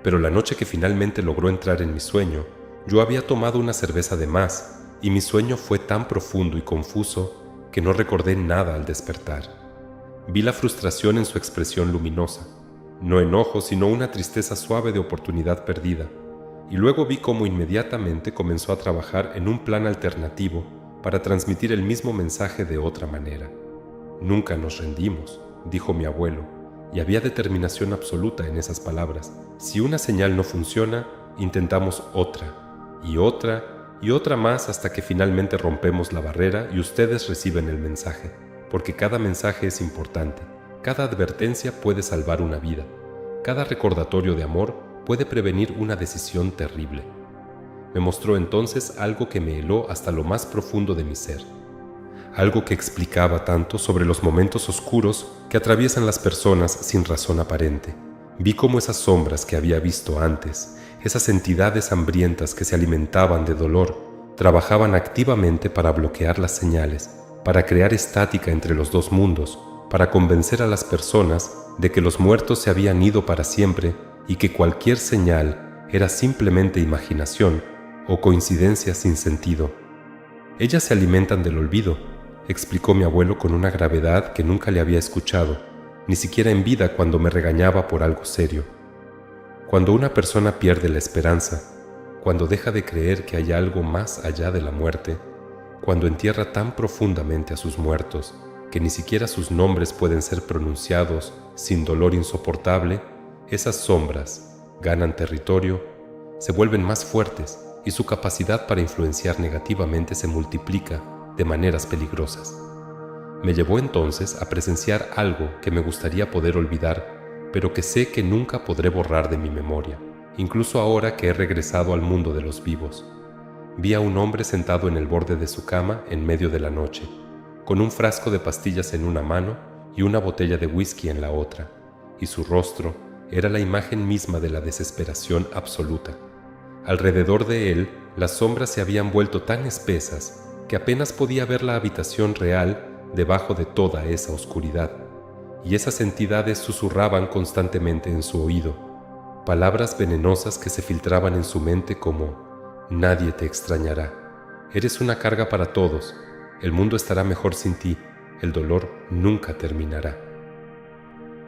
Pero la noche que finalmente logró entrar en mi sueño, yo había tomado una cerveza de más y mi sueño fue tan profundo y confuso que no recordé nada al despertar. Vi la frustración en su expresión luminosa, no enojo, sino una tristeza suave de oportunidad perdida, y luego vi cómo inmediatamente comenzó a trabajar en un plan alternativo para transmitir el mismo mensaje de otra manera. Nunca nos rendimos, dijo mi abuelo, y había determinación absoluta en esas palabras. Si una señal no funciona, intentamos otra, y otra, y otra más hasta que finalmente rompemos la barrera y ustedes reciben el mensaje, porque cada mensaje es importante, cada advertencia puede salvar una vida, cada recordatorio de amor puede prevenir una decisión terrible. Me mostró entonces algo que me heló hasta lo más profundo de mi ser. Algo que explicaba tanto sobre los momentos oscuros que atraviesan las personas sin razón aparente. Vi cómo esas sombras que había visto antes, esas entidades hambrientas que se alimentaban de dolor, trabajaban activamente para bloquear las señales, para crear estática entre los dos mundos, para convencer a las personas de que los muertos se habían ido para siempre y que cualquier señal era simplemente imaginación o coincidencia sin sentido. Ellas se alimentan del olvido, explicó mi abuelo con una gravedad que nunca le había escuchado, ni siquiera en vida cuando me regañaba por algo serio. Cuando una persona pierde la esperanza, cuando deja de creer que hay algo más allá de la muerte, cuando entierra tan profundamente a sus muertos que ni siquiera sus nombres pueden ser pronunciados sin dolor insoportable, esas sombras ganan territorio, se vuelven más fuertes y su capacidad para influenciar negativamente se multiplica de maneras peligrosas. Me llevó entonces a presenciar algo que me gustaría poder olvidar, pero que sé que nunca podré borrar de mi memoria, incluso ahora que he regresado al mundo de los vivos. Vi a un hombre sentado en el borde de su cama en medio de la noche, con un frasco de pastillas en una mano y una botella de whisky en la otra, y su rostro era la imagen misma de la desesperación absoluta. Alrededor de él, las sombras se habían vuelto tan espesas que apenas podía ver la habitación real debajo de toda esa oscuridad, y esas entidades susurraban constantemente en su oído, palabras venenosas que se filtraban en su mente como: nadie te extrañará, eres una carga para todos, el mundo estará mejor sin ti, el dolor nunca terminará.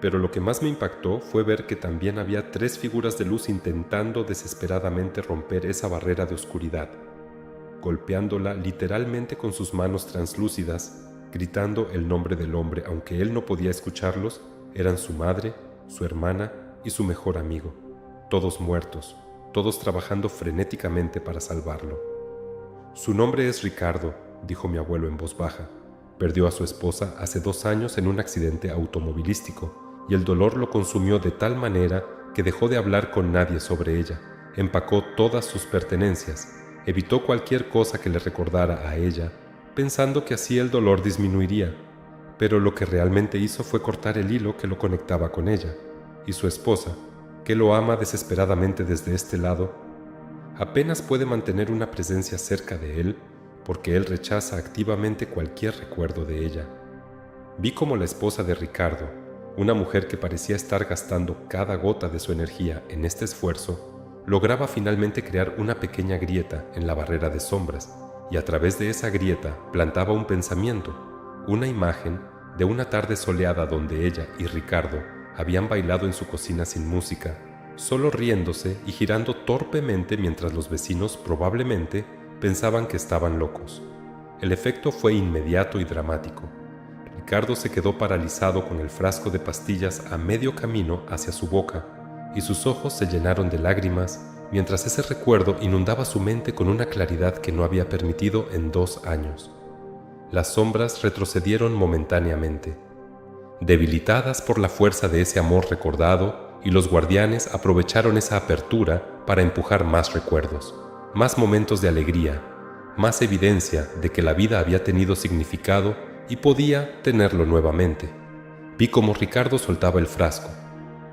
Pero lo que más me impactó fue ver que también había 3 figuras de luz intentando desesperadamente romper esa barrera de oscuridad, golpeándola literalmente con sus manos translúcidas, gritando el nombre del hombre, aunque él no podía escucharlos. Eran su madre, su hermana y su mejor amigo, todos muertos, todos trabajando frenéticamente para salvarlo. Su nombre es Ricardo, dijo mi abuelo en voz baja. Perdió a su esposa hace 2 años en un accidente automovilístico, y el dolor lo consumió de tal manera que dejó de hablar con nadie sobre ella, empacó todas sus pertenencias, evitó cualquier cosa que le recordara a ella, pensando que así el dolor disminuiría, pero lo que realmente hizo fue cortar el hilo que lo conectaba con ella, y su esposa, que lo ama desesperadamente desde este lado, apenas puede mantener una presencia cerca de él porque él rechaza activamente cualquier recuerdo de ella. Vi como la esposa de Ricardo, una mujer que parecía estar gastando cada gota de su energía en este esfuerzo, lograba finalmente crear una pequeña grieta en la barrera de sombras, y a través de esa grieta plantaba un pensamiento, una imagen de una tarde soleada donde ella y Ricardo habían bailado en su cocina sin música, solo riéndose y girando torpemente mientras los vecinos probablemente pensaban que estaban locos. El efecto fue inmediato y dramático. Ricardo se quedó paralizado con el frasco de pastillas a medio camino hacia su boca, y sus ojos se llenaron de lágrimas mientras ese recuerdo inundaba su mente con una claridad que no había permitido en 2 años. Las sombras retrocedieron momentáneamente, debilitadas por la fuerza de ese amor recordado, y los guardianes aprovecharon esa apertura para empujar más recuerdos, más momentos de alegría, más evidencia de que la vida había tenido significado y podía tenerlo nuevamente. Vi cómo Ricardo soltaba el frasco,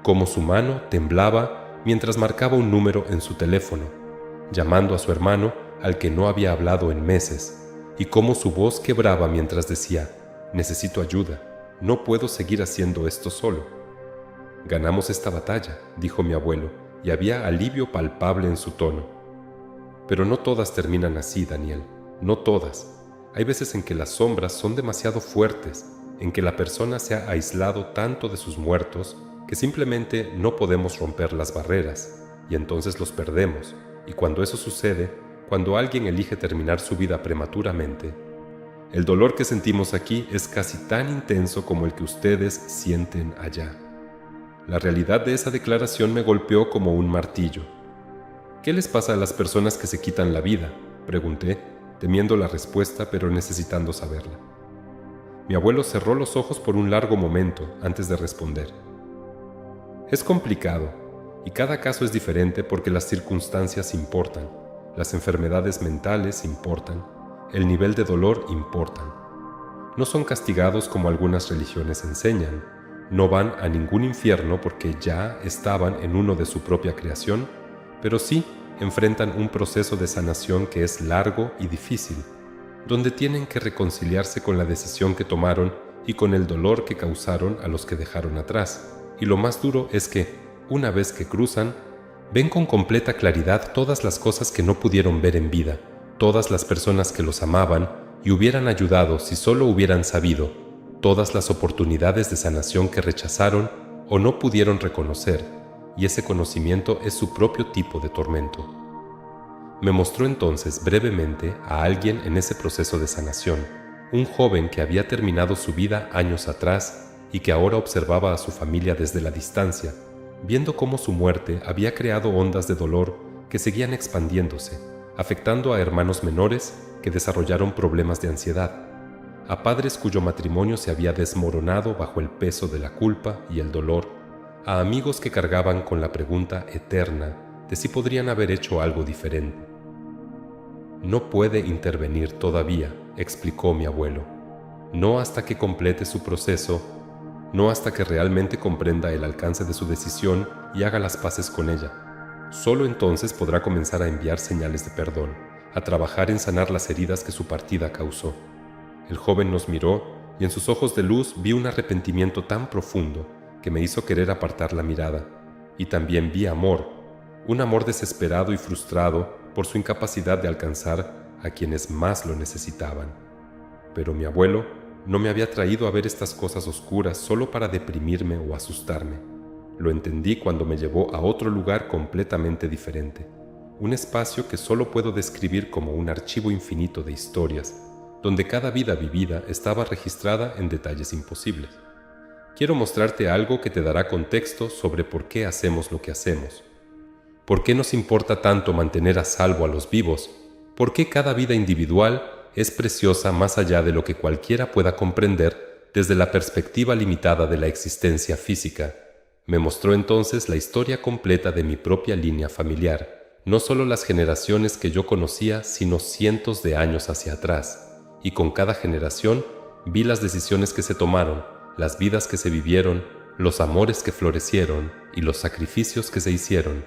cómo su mano temblaba mientras marcaba un número en su teléfono, llamando a su hermano al que no había hablado en meses, y cómo su voz quebraba mientras decía: «Necesito ayuda, no puedo seguir haciendo esto solo». «Ganamos esta batalla», dijo mi abuelo, y había alivio palpable en su tono. «Pero no todas terminan así, Daniel, no todas. Hay veces en que las sombras son demasiado fuertes, en que la persona se ha aislado tanto de sus muertos que simplemente no podemos romper las barreras, y entonces los perdemos, y cuando eso sucede, cuando alguien elige terminar su vida prematuramente, el dolor que sentimos aquí es casi tan intenso como el que ustedes sienten allá». La realidad de esa declaración me golpeó como un martillo. «¿Qué les pasa a las personas que se quitan la vida?», pregunté, temiendo la respuesta pero necesitando saberla. Mi abuelo cerró los ojos por un largo momento antes de responder. «Es complicado, y cada caso es diferente porque las circunstancias importan, las enfermedades mentales importan, el nivel de dolor importan. No son castigados como algunas religiones enseñan, no van a ningún infierno porque ya estaban en uno de su propia creación, pero sí enfrentan un proceso de sanación que es largo y difícil, donde tienen que reconciliarse con la decisión que tomaron y con el dolor que causaron a los que dejaron atrás. Y lo más duro es que, una vez que cruzan, ven con completa claridad todas las cosas que no pudieron ver en vida, todas las personas que los amaban y hubieran ayudado si solo hubieran sabido, todas las oportunidades de sanación que rechazaron o no pudieron reconocer, y ese conocimiento es su propio tipo de tormento. Me mostró entonces brevemente a alguien en ese proceso de sanación, un joven que había terminado su vida años atrás y que ahora observaba a su familia desde la distancia, viendo cómo su muerte había creado ondas de dolor que seguían expandiéndose, afectando a hermanos menores que desarrollaron problemas de ansiedad, a padres cuyo matrimonio se había desmoronado bajo el peso de la culpa y el dolor, a amigos que cargaban con la pregunta eterna de si podrían haber hecho algo diferente. «No puede intervenir todavía», explicó mi abuelo, «no hasta que complete su proceso, no hasta que realmente comprenda el alcance de su decisión y haga las paces con ella. Solo entonces podrá comenzar a enviar señales de perdón, a trabajar en sanar las heridas que su partida causó». El joven nos miró y en sus ojos de luz vi un arrepentimiento tan profundo que me hizo querer apartar la mirada. Y también vi amor, un amor desesperado y frustrado por su incapacidad de alcanzar a quienes más lo necesitaban. Pero mi abuelo no me había traído a ver estas cosas oscuras solo para deprimirme o asustarme. Lo entendí cuando me llevó a otro lugar completamente diferente, un espacio que solo puedo describir como un archivo infinito de historias, donde cada vida vivida estaba registrada en detalles imposibles. Quiero mostrarte algo que te dará contexto sobre por qué hacemos lo que hacemos. ¿Por qué nos importa tanto mantener a salvo a los vivos? ¿Por qué cada vida individual es preciosa más allá de lo que cualquiera pueda comprender desde la perspectiva limitada de la existencia física? Me mostró entonces la historia completa de mi propia línea familiar, no solo las generaciones que yo conocía, sino cientos de años hacia atrás, y con cada generación vi las decisiones que se tomaron, las vidas que se vivieron, los amores que florecieron y los sacrificios que se hicieron,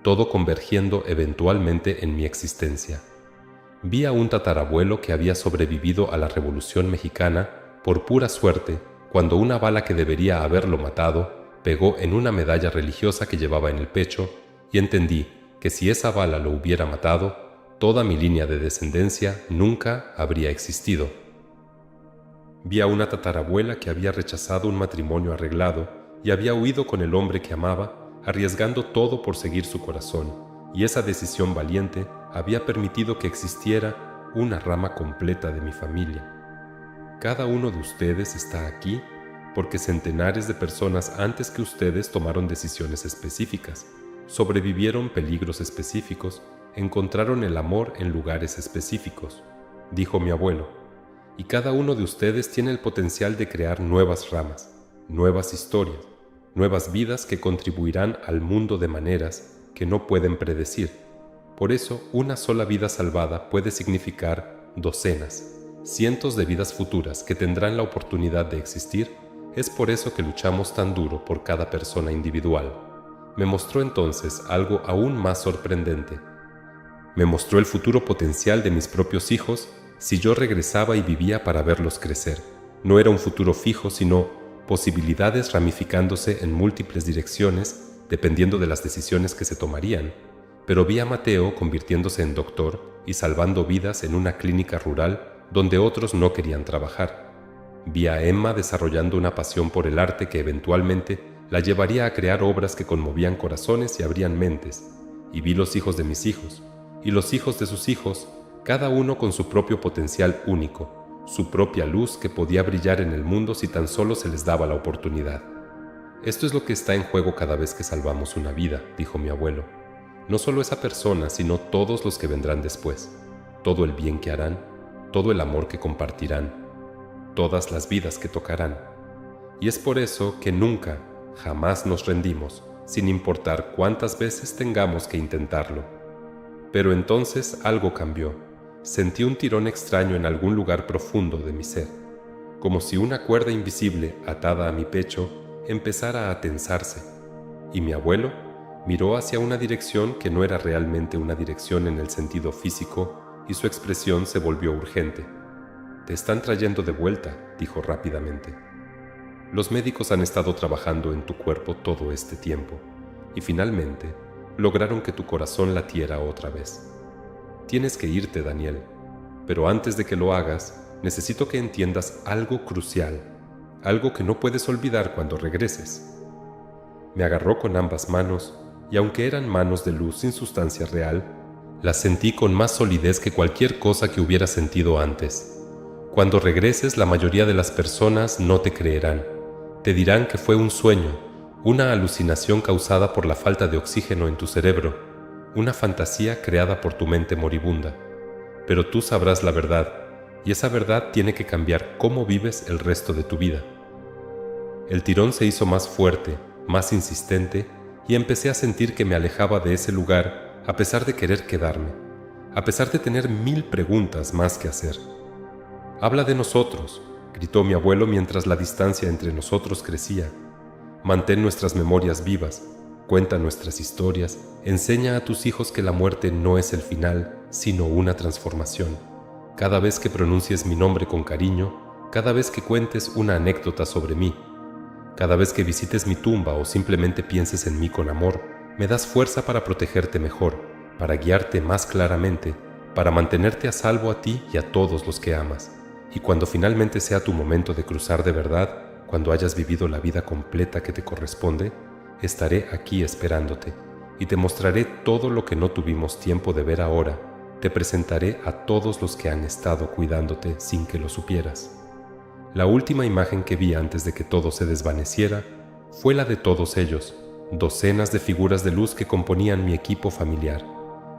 todo convergiendo eventualmente en mi existencia. Vi a un tatarabuelo que había sobrevivido a la Revolución Mexicana por pura suerte, cuando una bala que debería haberlo matado pegó en una medalla religiosa que llevaba en el pecho, y entendí que si esa bala lo hubiera matado, toda mi línea de descendencia nunca habría existido. Vi a una tatarabuela que había rechazado un matrimonio arreglado y había huido con el hombre que amaba, arriesgando todo por seguir su corazón, y esa decisión valiente había permitido que existiera una rama completa de mi familia. Cada uno de ustedes está aquí porque centenares de personas antes que ustedes tomaron decisiones específicas, sobrevivieron peligros específicos, encontraron el amor en lugares específicos, dijo mi abuelo. Y cada uno de ustedes tiene el potencial de crear nuevas ramas, nuevas historias, nuevas vidas que contribuirán al mundo de maneras que no pueden predecir. Por eso, una sola vida salvada puede significar docenas, cientos de vidas futuras que tendrán la oportunidad de existir. Es por eso que luchamos tan duro por cada persona individual. Me mostró entonces algo aún más sorprendente. Me mostró el futuro potencial de mis propios hijos si yo regresaba y vivía para verlos crecer. No era un futuro fijo, sino posibilidades ramificándose en múltiples direcciones, dependiendo de las decisiones que se tomarían. Pero vi a Mateo convirtiéndose en doctor y salvando vidas en una clínica rural donde otros no querían trabajar. Vi a Emma desarrollando una pasión por el arte que eventualmente la llevaría a crear obras que conmovían corazones y abrían mentes. Y vi los hijos de mis hijos, y los hijos de sus hijos, cada uno con su propio potencial único, su propia luz que podía brillar en el mundo si tan solo se les daba la oportunidad. Esto es lo que está en juego cada vez que salvamos una vida, dijo mi abuelo. No solo esa persona, sino todos los que vendrán después, todo el bien que harán, todo el amor que compartirán, todas las vidas que tocarán. Y es por eso que nunca, jamás nos rendimos, sin importar cuántas veces tengamos que intentarlo. Pero entonces algo cambió. Sentí un tirón extraño en algún lugar profundo de mi ser, como si una cuerda invisible atada a mi pecho empezara a tensarse, y mi abuelo miró hacia una dirección que no era realmente una dirección en el sentido físico, y su expresión se volvió urgente. «Te están trayendo de vuelta», dijo rápidamente. «Los médicos han estado trabajando en tu cuerpo todo este tiempo, y finalmente lograron que tu corazón latiera otra vez. Tienes que irte, Daniel, pero antes de que lo hagas, necesito que entiendas algo crucial, algo que no puedes olvidar cuando regreses». Me agarró con ambas manos, y aunque eran manos de luz sin sustancia real, las sentí con más solidez que cualquier cosa que hubiera sentido antes. Cuando regreses, la mayoría de las personas no te creerán. Te dirán que fue un sueño, una alucinación causada por la falta de oxígeno en tu cerebro, una fantasía creada por tu mente moribunda. Pero tú sabrás la verdad, y esa verdad tiene que cambiar cómo vives el resto de tu vida. El tirón se hizo más fuerte, más insistente, y empecé a sentir que me alejaba de ese lugar a pesar de querer quedarme, a pesar de tener 1000 preguntas más que hacer. «Habla de nosotros», gritó mi abuelo mientras la distancia entre nosotros crecía. «Mantén nuestras memorias vivas, cuenta nuestras historias, enseña a tus hijos que la muerte no es el final, sino una transformación. Cada vez que pronuncies mi nombre con cariño, cada vez que cuentes una anécdota sobre mí, cada vez que visites mi tumba o simplemente pienses en mí con amor, me das fuerza para protegerte mejor, para guiarte más claramente, para mantenerte a salvo a ti y a todos los que amas. Y cuando finalmente sea tu momento de cruzar de verdad, cuando hayas vivido la vida completa que te corresponde, estaré aquí esperándote y te mostraré todo lo que no tuvimos tiempo de ver ahora. Te presentaré a todos los que han estado cuidándote sin que lo supieras». La última imagen que vi antes de que todo se desvaneciera fue la de todos ellos, docenas de figuras de luz que componían mi equipo familiar,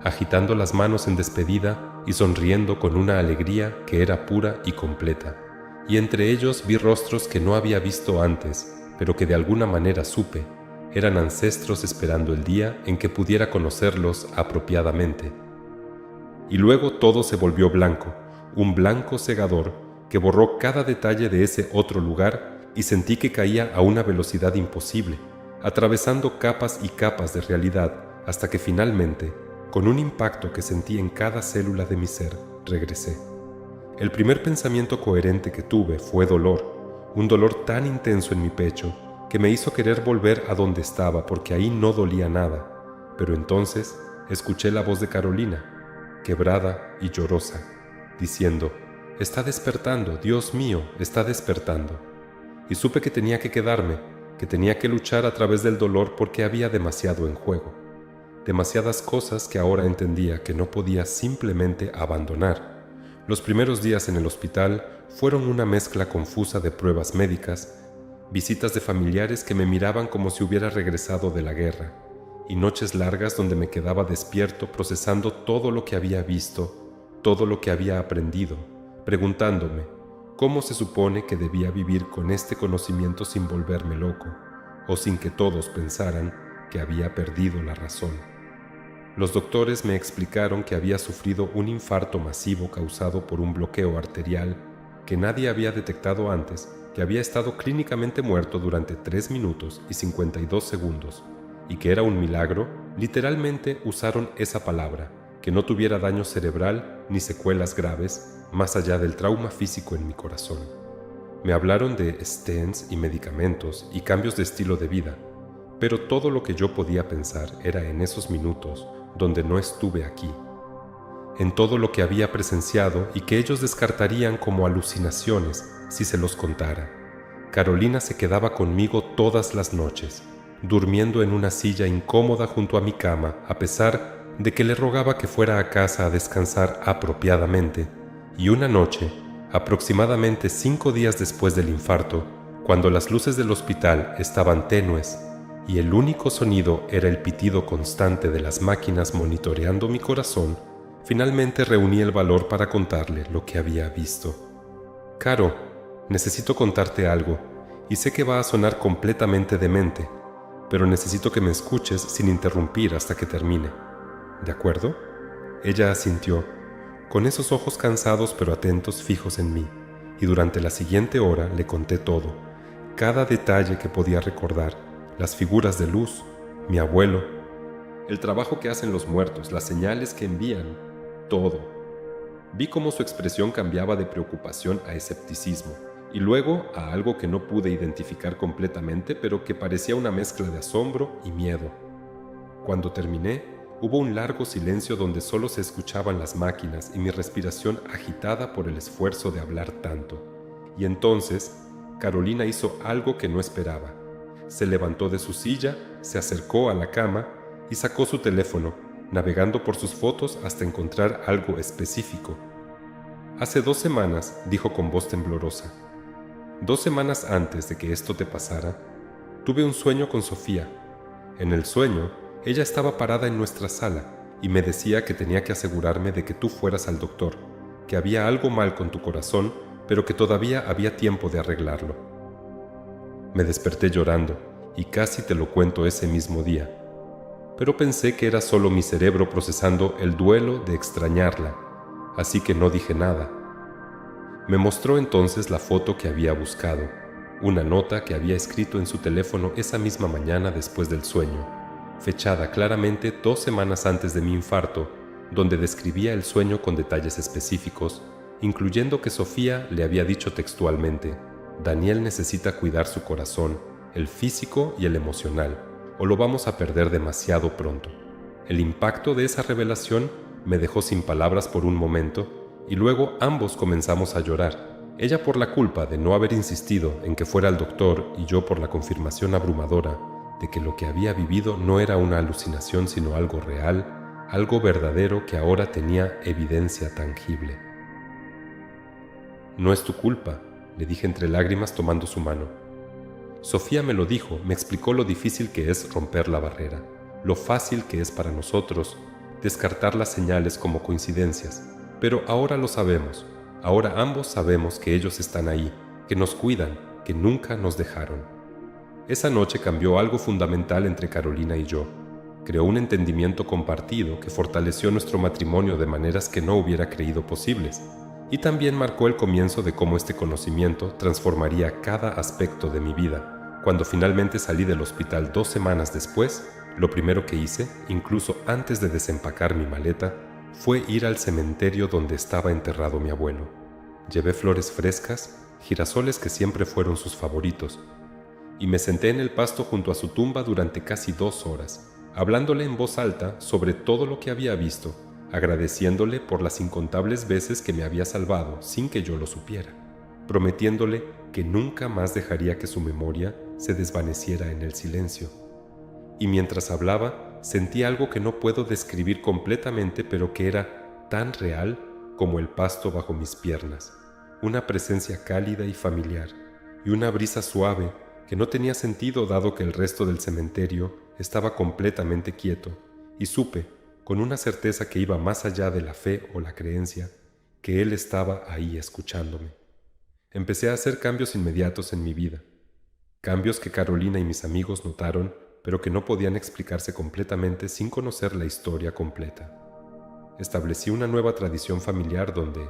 agitando las manos en despedida y sonriendo con una alegría que era pura y completa. Y entre ellos vi rostros que no había visto antes, pero que de alguna manera supe, Eran ancestros esperando el día en que pudiera conocerlos apropiadamente. Y luego todo se volvió blanco, un blanco cegador que borró cada detalle de ese otro lugar, y sentí que caía a una velocidad imposible, atravesando capas y capas de realidad, hasta que finalmente, con un impacto que sentí en cada célula de mi ser, regresé. El primer pensamiento coherente que tuve fue dolor, un dolor tan intenso en mi pecho que me hizo querer volver a donde estaba porque ahí no dolía nada. Pero entonces escuché la voz de Carolina, quebrada y llorosa, diciendo: «Está despertando, Dios mío, está despertando». Y supe que tenía que quedarme, que tenía que luchar a través del dolor porque había demasiado en juego. Demasiadas cosas que ahora entendía que no podía simplemente abandonar. Los primeros días en el hospital fueron una mezcla confusa de pruebas médicas, visitas de familiares que me miraban como si hubiera regresado de la guerra, y noches largas donde me quedaba despierto procesando todo lo que había visto, todo lo que había aprendido, preguntándome cómo se supone que debía vivir con este conocimiento sin volverme loco, o sin que todos pensaran que había perdido la razón. Los doctores me explicaron que había sufrido un infarto masivo causado por un bloqueo arterial que nadie había detectado antes, que había estado clínicamente muerto durante 3 minutos y 52 segundos, y que era un milagro, literalmente usaron esa palabra, que no tuviera daño cerebral ni secuelas graves, más allá del trauma físico en mi corazón. Me hablaron de stents y medicamentos y cambios de estilo de vida, pero todo lo que yo podía pensar era en esos minutos donde no estuve aquí, en todo lo que había presenciado y que ellos descartarían como alucinaciones si se los contara. Carolina se quedaba conmigo todas las noches, durmiendo en una silla incómoda junto a mi cama, a pesar de que le rogaba que fuera a casa a descansar apropiadamente. Y una noche, aproximadamente 5 días después del infarto, cuando las luces del hospital estaban tenues y el único sonido era el pitido constante de las máquinas monitoreando mi corazón, finalmente reuní el valor para contarle lo que había visto. «Caro, necesito contarte algo, y sé que va a sonar completamente demente, pero necesito que me escuches sin interrumpir hasta que termine. ¿De acuerdo?» Ella asintió, con esos ojos cansados pero atentos fijos en mí, y durante la siguiente hora le conté todo, cada detalle que podía recordar, las figuras de luz, mi abuelo, el trabajo que hacen los muertos, las señales que envían, todo. Vi cómo su expresión cambiaba de preocupación a escepticismo, y luego a algo que no pude identificar completamente, pero que parecía una mezcla de asombro y miedo. Cuando terminé, hubo un largo silencio donde solo se escuchaban las máquinas y mi respiración agitada por el esfuerzo de hablar tanto. Y entonces, Carolina hizo algo que no esperaba. Se levantó de su silla, se acercó a la cama y sacó su teléfono, navegando por sus fotos hasta encontrar algo específico. «Hace 2 semanas», dijo con voz temblorosa, «2 semanas antes de que esto te pasara, tuve un sueño con Sofía. En el sueño, ella estaba parada en nuestra sala y me decía que tenía que asegurarme de que tú fueras al doctor, que había algo mal con tu corazón, pero que todavía había tiempo de arreglarlo». Me desperté llorando y casi te lo cuento ese mismo día, pero pensé que era solo mi cerebro procesando el duelo de extrañarla, así que no dije nada. Me mostró entonces la foto que había buscado, una nota que había escrito en su teléfono esa misma mañana después del sueño, fechada claramente 2 semanas antes de mi infarto, donde describía el sueño con detalles específicos, incluyendo que Sofía le había dicho textualmente: «Daniel necesita cuidar su corazón, el físico y el emocional, o lo vamos a perder demasiado pronto». El impacto de esa revelación me dejó sin palabras por un momento, y luego ambos comenzamos a llorar, ella por la culpa de no haber insistido en que fuera al doctor y yo por la confirmación abrumadora de que lo que había vivido no era una alucinación sino algo real, algo verdadero que ahora tenía evidencia tangible. «No es tu culpa», le dije entre lágrimas tomando su mano. «Sofía me lo dijo, me explicó lo difícil que es romper la barrera, lo fácil que es para nosotros descartar las señales como coincidencias, pero ahora lo sabemos, ahora ambos sabemos que ellos están ahí, que nos cuidan, que nunca nos dejaron». Esa noche cambió algo fundamental entre Carolina y yo. Creó un entendimiento compartido que fortaleció nuestro matrimonio de maneras que no hubiera creído posibles, y también marcó el comienzo de cómo este conocimiento transformaría cada aspecto de mi vida. Cuando finalmente salí del hospital 2 semanas después, lo primero que hice, incluso antes de desempacar mi maleta, fue ir al cementerio donde estaba enterrado mi abuelo. Llevé flores frescas, girasoles que siempre fueron sus favoritos, y me senté en el pasto junto a su tumba durante casi 2 horas, hablándole en voz alta sobre todo lo que había visto, agradeciéndole por las incontables veces que me había salvado sin que yo lo supiera, prometiéndole que nunca más dejaría que su memoria se desvaneciera en el silencio. Y mientras hablaba, sentí algo que no puedo describir completamente, pero que era tan real como el pasto bajo mis piernas, una presencia cálida y familiar, y una brisa suave que no tenía sentido dado que el resto del cementerio estaba completamente quieto, y supe, con una certeza que iba más allá de la fe o la creencia, que Él estaba ahí escuchándome. Empecé a hacer cambios inmediatos en mi vida, cambios que Carolina y mis amigos notaron, pero que no podían explicarse completamente sin conocer la historia completa. Establecí una nueva tradición familiar donde,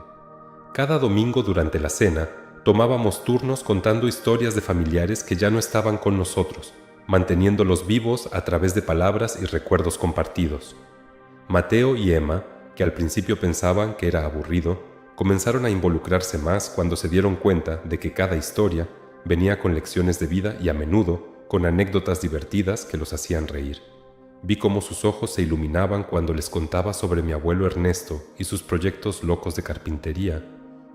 cada domingo durante la cena, tomábamos turnos contando historias de familiares que ya no estaban con nosotros, manteniéndolos vivos a través de palabras y recuerdos compartidos. Mateo y Emma, que al principio pensaban que era aburrido, comenzaron a involucrarse más cuando se dieron cuenta de que cada historia venía con lecciones de vida y a menudo con anécdotas divertidas que los hacían reír. Vi cómo sus ojos se iluminaban cuando les contaba sobre mi abuelo Ernesto y sus proyectos locos de carpintería,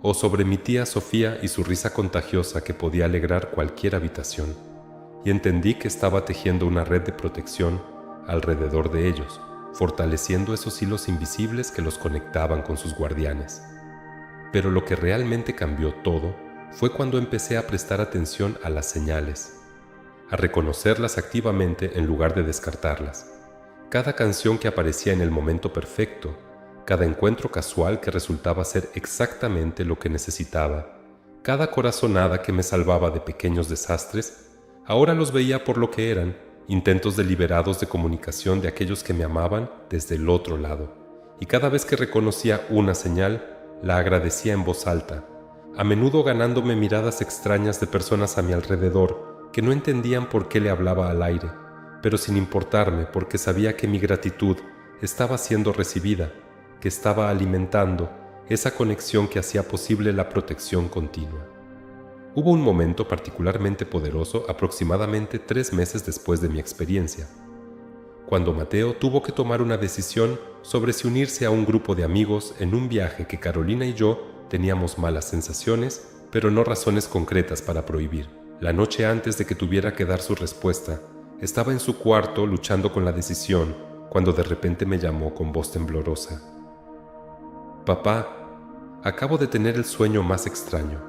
o sobre mi tía Sofía y su risa contagiosa que podía alegrar cualquier habitación, y entendí que estaba tejiendo una red de protección alrededor de ellos, fortaleciendo esos hilos invisibles que los conectaban con sus guardianes. Pero lo que realmente cambió todo fue cuando empecé a prestar atención a las señales, a reconocerlas activamente en lugar de descartarlas. Cada canción que aparecía en el momento perfecto, cada encuentro casual que resultaba ser exactamente lo que necesitaba, cada corazonada que me salvaba de pequeños desastres, ahora los veía por lo que eran, intentos deliberados de comunicación de aquellos que me amaban desde el otro lado. Y cada vez que reconocía una señal, la agradecía en voz alta, a menudo ganándome miradas extrañas de personas a mi alrededor que no entendían por qué le hablaba al aire, pero sin importarme porque sabía que mi gratitud estaba siendo recibida, que estaba alimentando esa conexión que hacía posible la protección continua. Hubo un momento particularmente poderoso aproximadamente 3 meses después de mi experiencia, cuando Mateo tuvo que tomar una decisión sobre si unirse a un grupo de amigos en un viaje que Carolina y yo teníamos malas sensaciones, pero no razones concretas para prohibir. La noche antes de que tuviera que dar su respuesta, estaba en su cuarto luchando con la decisión cuando de repente me llamó con voz temblorosa. «Papá, acabo de tener el sueño más extraño.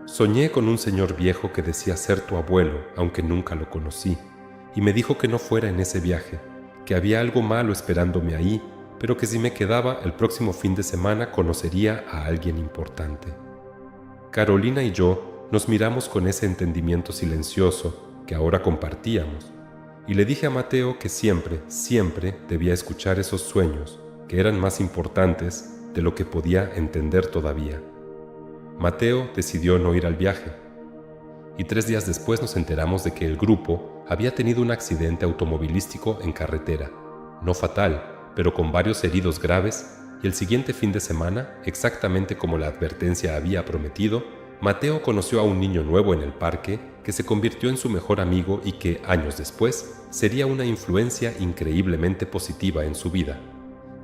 Soñé con un señor viejo que decía ser tu abuelo, aunque nunca lo conocí, y me dijo que no fuera en ese viaje, que había algo malo esperándome ahí, pero que si me quedaba el próximo fin de semana conocería a alguien importante». Carolina y yo nos miramos con ese entendimiento silencioso que ahora compartíamos, y le dije a Mateo que siempre, siempre debía escuchar esos sueños, que eran más importantes de lo que podía entender todavía. Mateo decidió no ir al viaje, y 3 días después nos enteramos de que el grupo había tenido un accidente automovilístico en carretera, no fatal, pero con varios heridos graves, y el siguiente fin de semana, exactamente como la advertencia había prometido, Mateo conoció a un niño nuevo en el parque que se convirtió en su mejor amigo y que, años después, sería una influencia increíblemente positiva en su vida.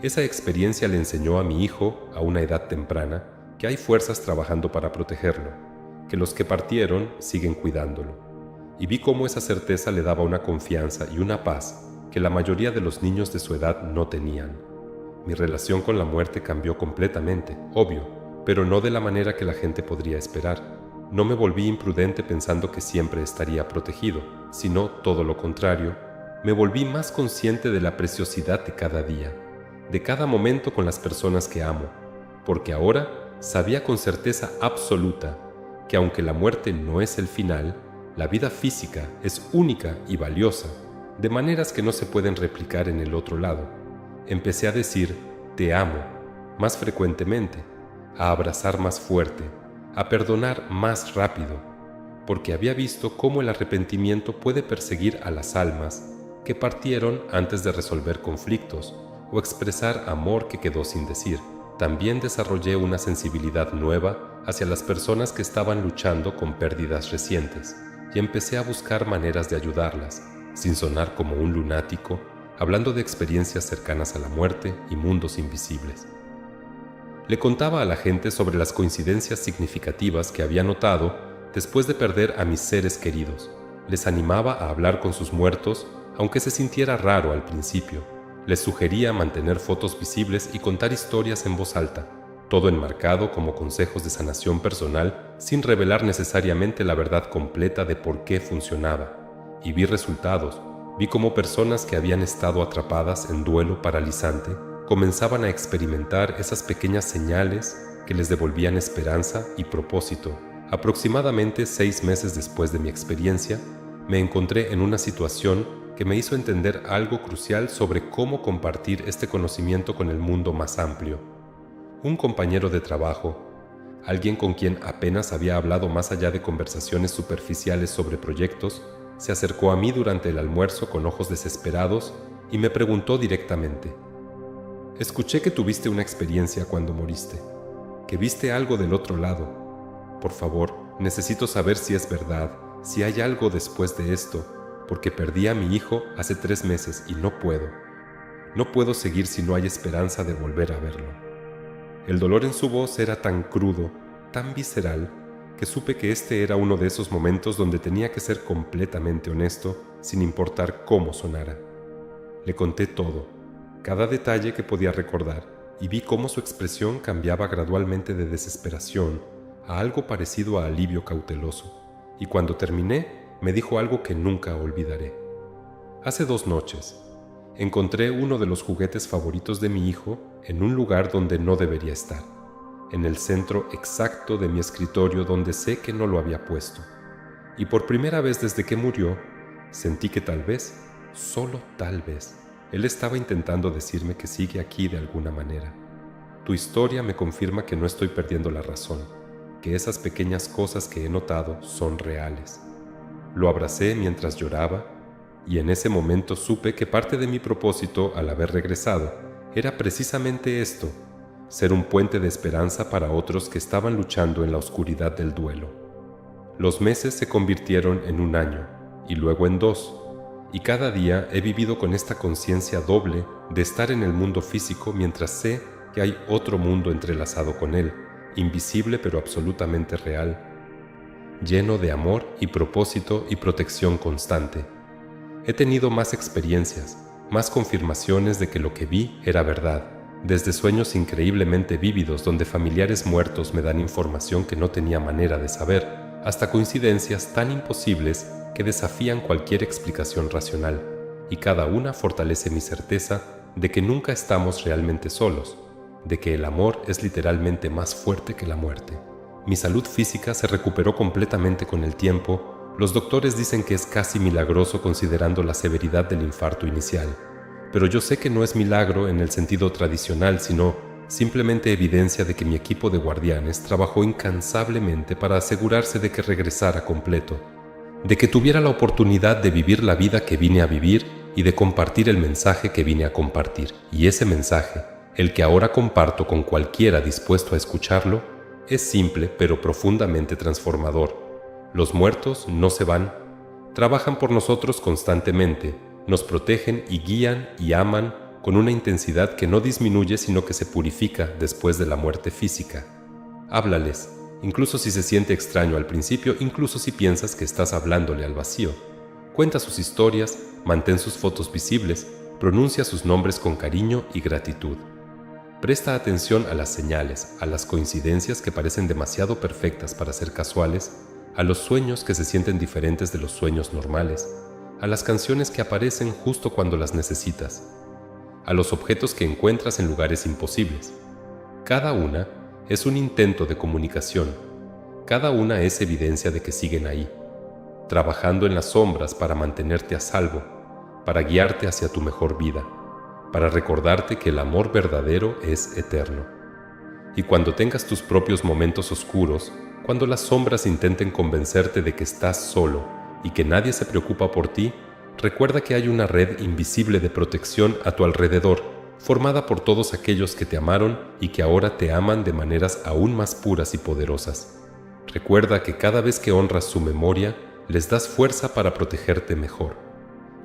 Esa experiencia le enseñó a mi hijo, a una edad temprana, que hay fuerzas trabajando para protegerlo, que los que partieron siguen cuidándolo. Y vi cómo esa certeza le daba una confianza y una paz que la mayoría de los niños de su edad no tenían. Mi relación con la muerte cambió completamente, obvio, pero no de la manera que la gente podría esperar. No me volví imprudente pensando que siempre estaría protegido, sino todo lo contrario. Me volví más consciente de la preciosidad de cada día, de cada momento con las personas que amo, porque ahora sabía con certeza absoluta que aunque la muerte no es el final, La vida física es única y valiosa, de maneras que no se pueden replicar en el otro lado. Empecé a decir «te amo» más frecuentemente, a abrazar más fuerte, a perdonar más rápido, porque había visto cómo el arrepentimiento puede perseguir a las almas que partieron antes de resolver conflictos o expresar amor que quedó sin decir. También desarrollé una sensibilidad nueva hacia las personas que estaban luchando con pérdidas recientes y empecé a buscar maneras de ayudarlas, sin sonar como un lunático, hablando de experiencias cercanas a la muerte y mundos invisibles. Le contaba a la gente sobre las coincidencias significativas que había notado después de perder a mis seres queridos. Les animaba a hablar con sus muertos, aunque se sintiera raro al principio. Les sugería mantener fotos visibles y contar historias en voz alta, todo enmarcado como consejos de sanación personal sin revelar necesariamente la verdad completa de por qué funcionaba. Y vi resultados. Vi cómo personas que habían estado atrapadas en duelo paralizante comenzaban a experimentar esas pequeñas señales que les devolvían esperanza y propósito. Aproximadamente 6 meses después de mi experiencia, me encontré en una situación que me hizo entender algo crucial sobre cómo compartir este conocimiento con el mundo más amplio. Un compañero de trabajo, alguien con quien apenas había hablado más allá de conversaciones superficiales sobre proyectos, se acercó a mí durante el almuerzo con ojos desesperados y me preguntó directamente: «Escuché que tuviste una experiencia cuando moriste, que viste algo del otro lado. Por favor, necesito saber si es verdad, si hay algo después de esto, porque perdí a mi hijo hace 3 meses y no puedo. No puedo seguir si no hay esperanza de volver a verlo». El dolor en su voz era tan crudo, tan visceral, que supe que este era uno de esos momentos donde tenía que ser completamente honesto, sin importar cómo sonara. Le conté todo, cada detalle que podía recordar, y vi cómo su expresión cambiaba gradualmente de desesperación a algo parecido a alivio cauteloso, y cuando terminé, me dijo algo que nunca olvidaré. Hace 2 noches, encontré uno de los juguetes favoritos de mi hijo en un lugar donde no debería estar, en el centro exacto de mi escritorio donde sé que no lo había puesto. Y por primera vez desde que murió, sentí que tal vez, solo tal vez, él estaba intentando decirme que sigue aquí de alguna manera. Tu historia me confirma que no estoy perdiendo la razón, que esas pequeñas cosas que he notado son reales. Lo abracé mientras lloraba, y en ese momento supe que parte de mi propósito al haber regresado era precisamente esto: ser un puente de esperanza para otros que estaban luchando en la oscuridad del duelo. Los meses se convirtieron en 1 año, y luego en 2, y cada día he vivido con esta conciencia doble de estar en el mundo físico mientras sé que hay otro mundo entrelazado con él, invisible pero absolutamente real, lleno de amor y propósito y protección constante. He tenido más experiencias, más confirmaciones de que lo que vi era verdad, desde sueños increíblemente vívidos donde familiares muertos me dan información que no tenía manera de saber, hasta coincidencias tan imposibles que desafían cualquier explicación racional, y cada una fortalece mi certeza de que nunca estamos realmente solos, de que el amor es literalmente más fuerte que la muerte. Mi salud física se recuperó completamente con el tiempo. Los doctores dicen que es casi milagroso considerando la severidad del infarto inicial, pero yo sé que no es milagro en el sentido tradicional, sino simplemente evidencia de que mi equipo de guardianes trabajó incansablemente para asegurarse de que regresara completo, de que tuviera la oportunidad de vivir la vida que vine a vivir y de compartir el mensaje que vine a compartir. Y ese mensaje, el que ahora comparto con cualquiera dispuesto a escucharlo, es simple pero profundamente transformador. Los muertos no se van, trabajan por nosotros constantemente, nos protegen y guían y aman con una intensidad que no disminuye sino que se purifica después de la muerte física. Háblales, incluso si se siente extraño al principio, incluso si piensas que estás hablándole al vacío. Cuenta sus historias, mantén sus fotos visibles, pronuncia sus nombres con cariño y gratitud. Presta atención a las señales, a las coincidencias que parecen demasiado perfectas para ser casuales, a los sueños que se sienten diferentes de los sueños normales, a las canciones que aparecen justo cuando las necesitas, a los objetos que encuentras en lugares imposibles. Cada una es un intento de comunicación, cada una es evidencia de que siguen ahí. trabajando en las sombras para mantenerte a salvo, para guiarte hacia tu mejor vida, para recordarte que el amor verdadero es eterno. Y cuando tengas tus propios momentos oscuros, cuando las sombras intenten convencerte de que estás solo y que nadie se preocupa por ti, recuerda que hay una red invisible de protección a tu alrededor, formada por todos aquellos que te amaron y que ahora te aman de maneras aún más puras y poderosas. Recuerda que cada vez que honras su memoria, les das fuerza para protegerte mejor.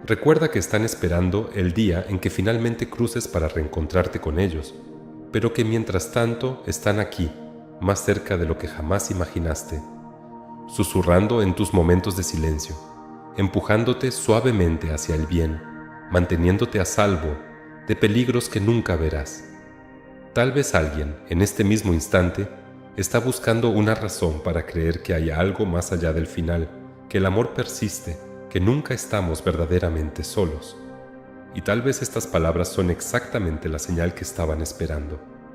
Recuerda que están esperando el día en que finalmente cruces para reencontrarte con ellos, pero que mientras tanto están aquí, más cerca de lo que jamás imaginaste, susurrando en tus momentos de silencio, empujándote suavemente hacia el bien, manteniéndote a salvo de peligros que nunca verás. Tal vez alguien, en este mismo instante, está buscando una razón para creer que hay algo más allá del final, que el amor persiste, que nunca estamos verdaderamente solos. Y tal vez estas palabras son exactamente la señal que estaban esperando.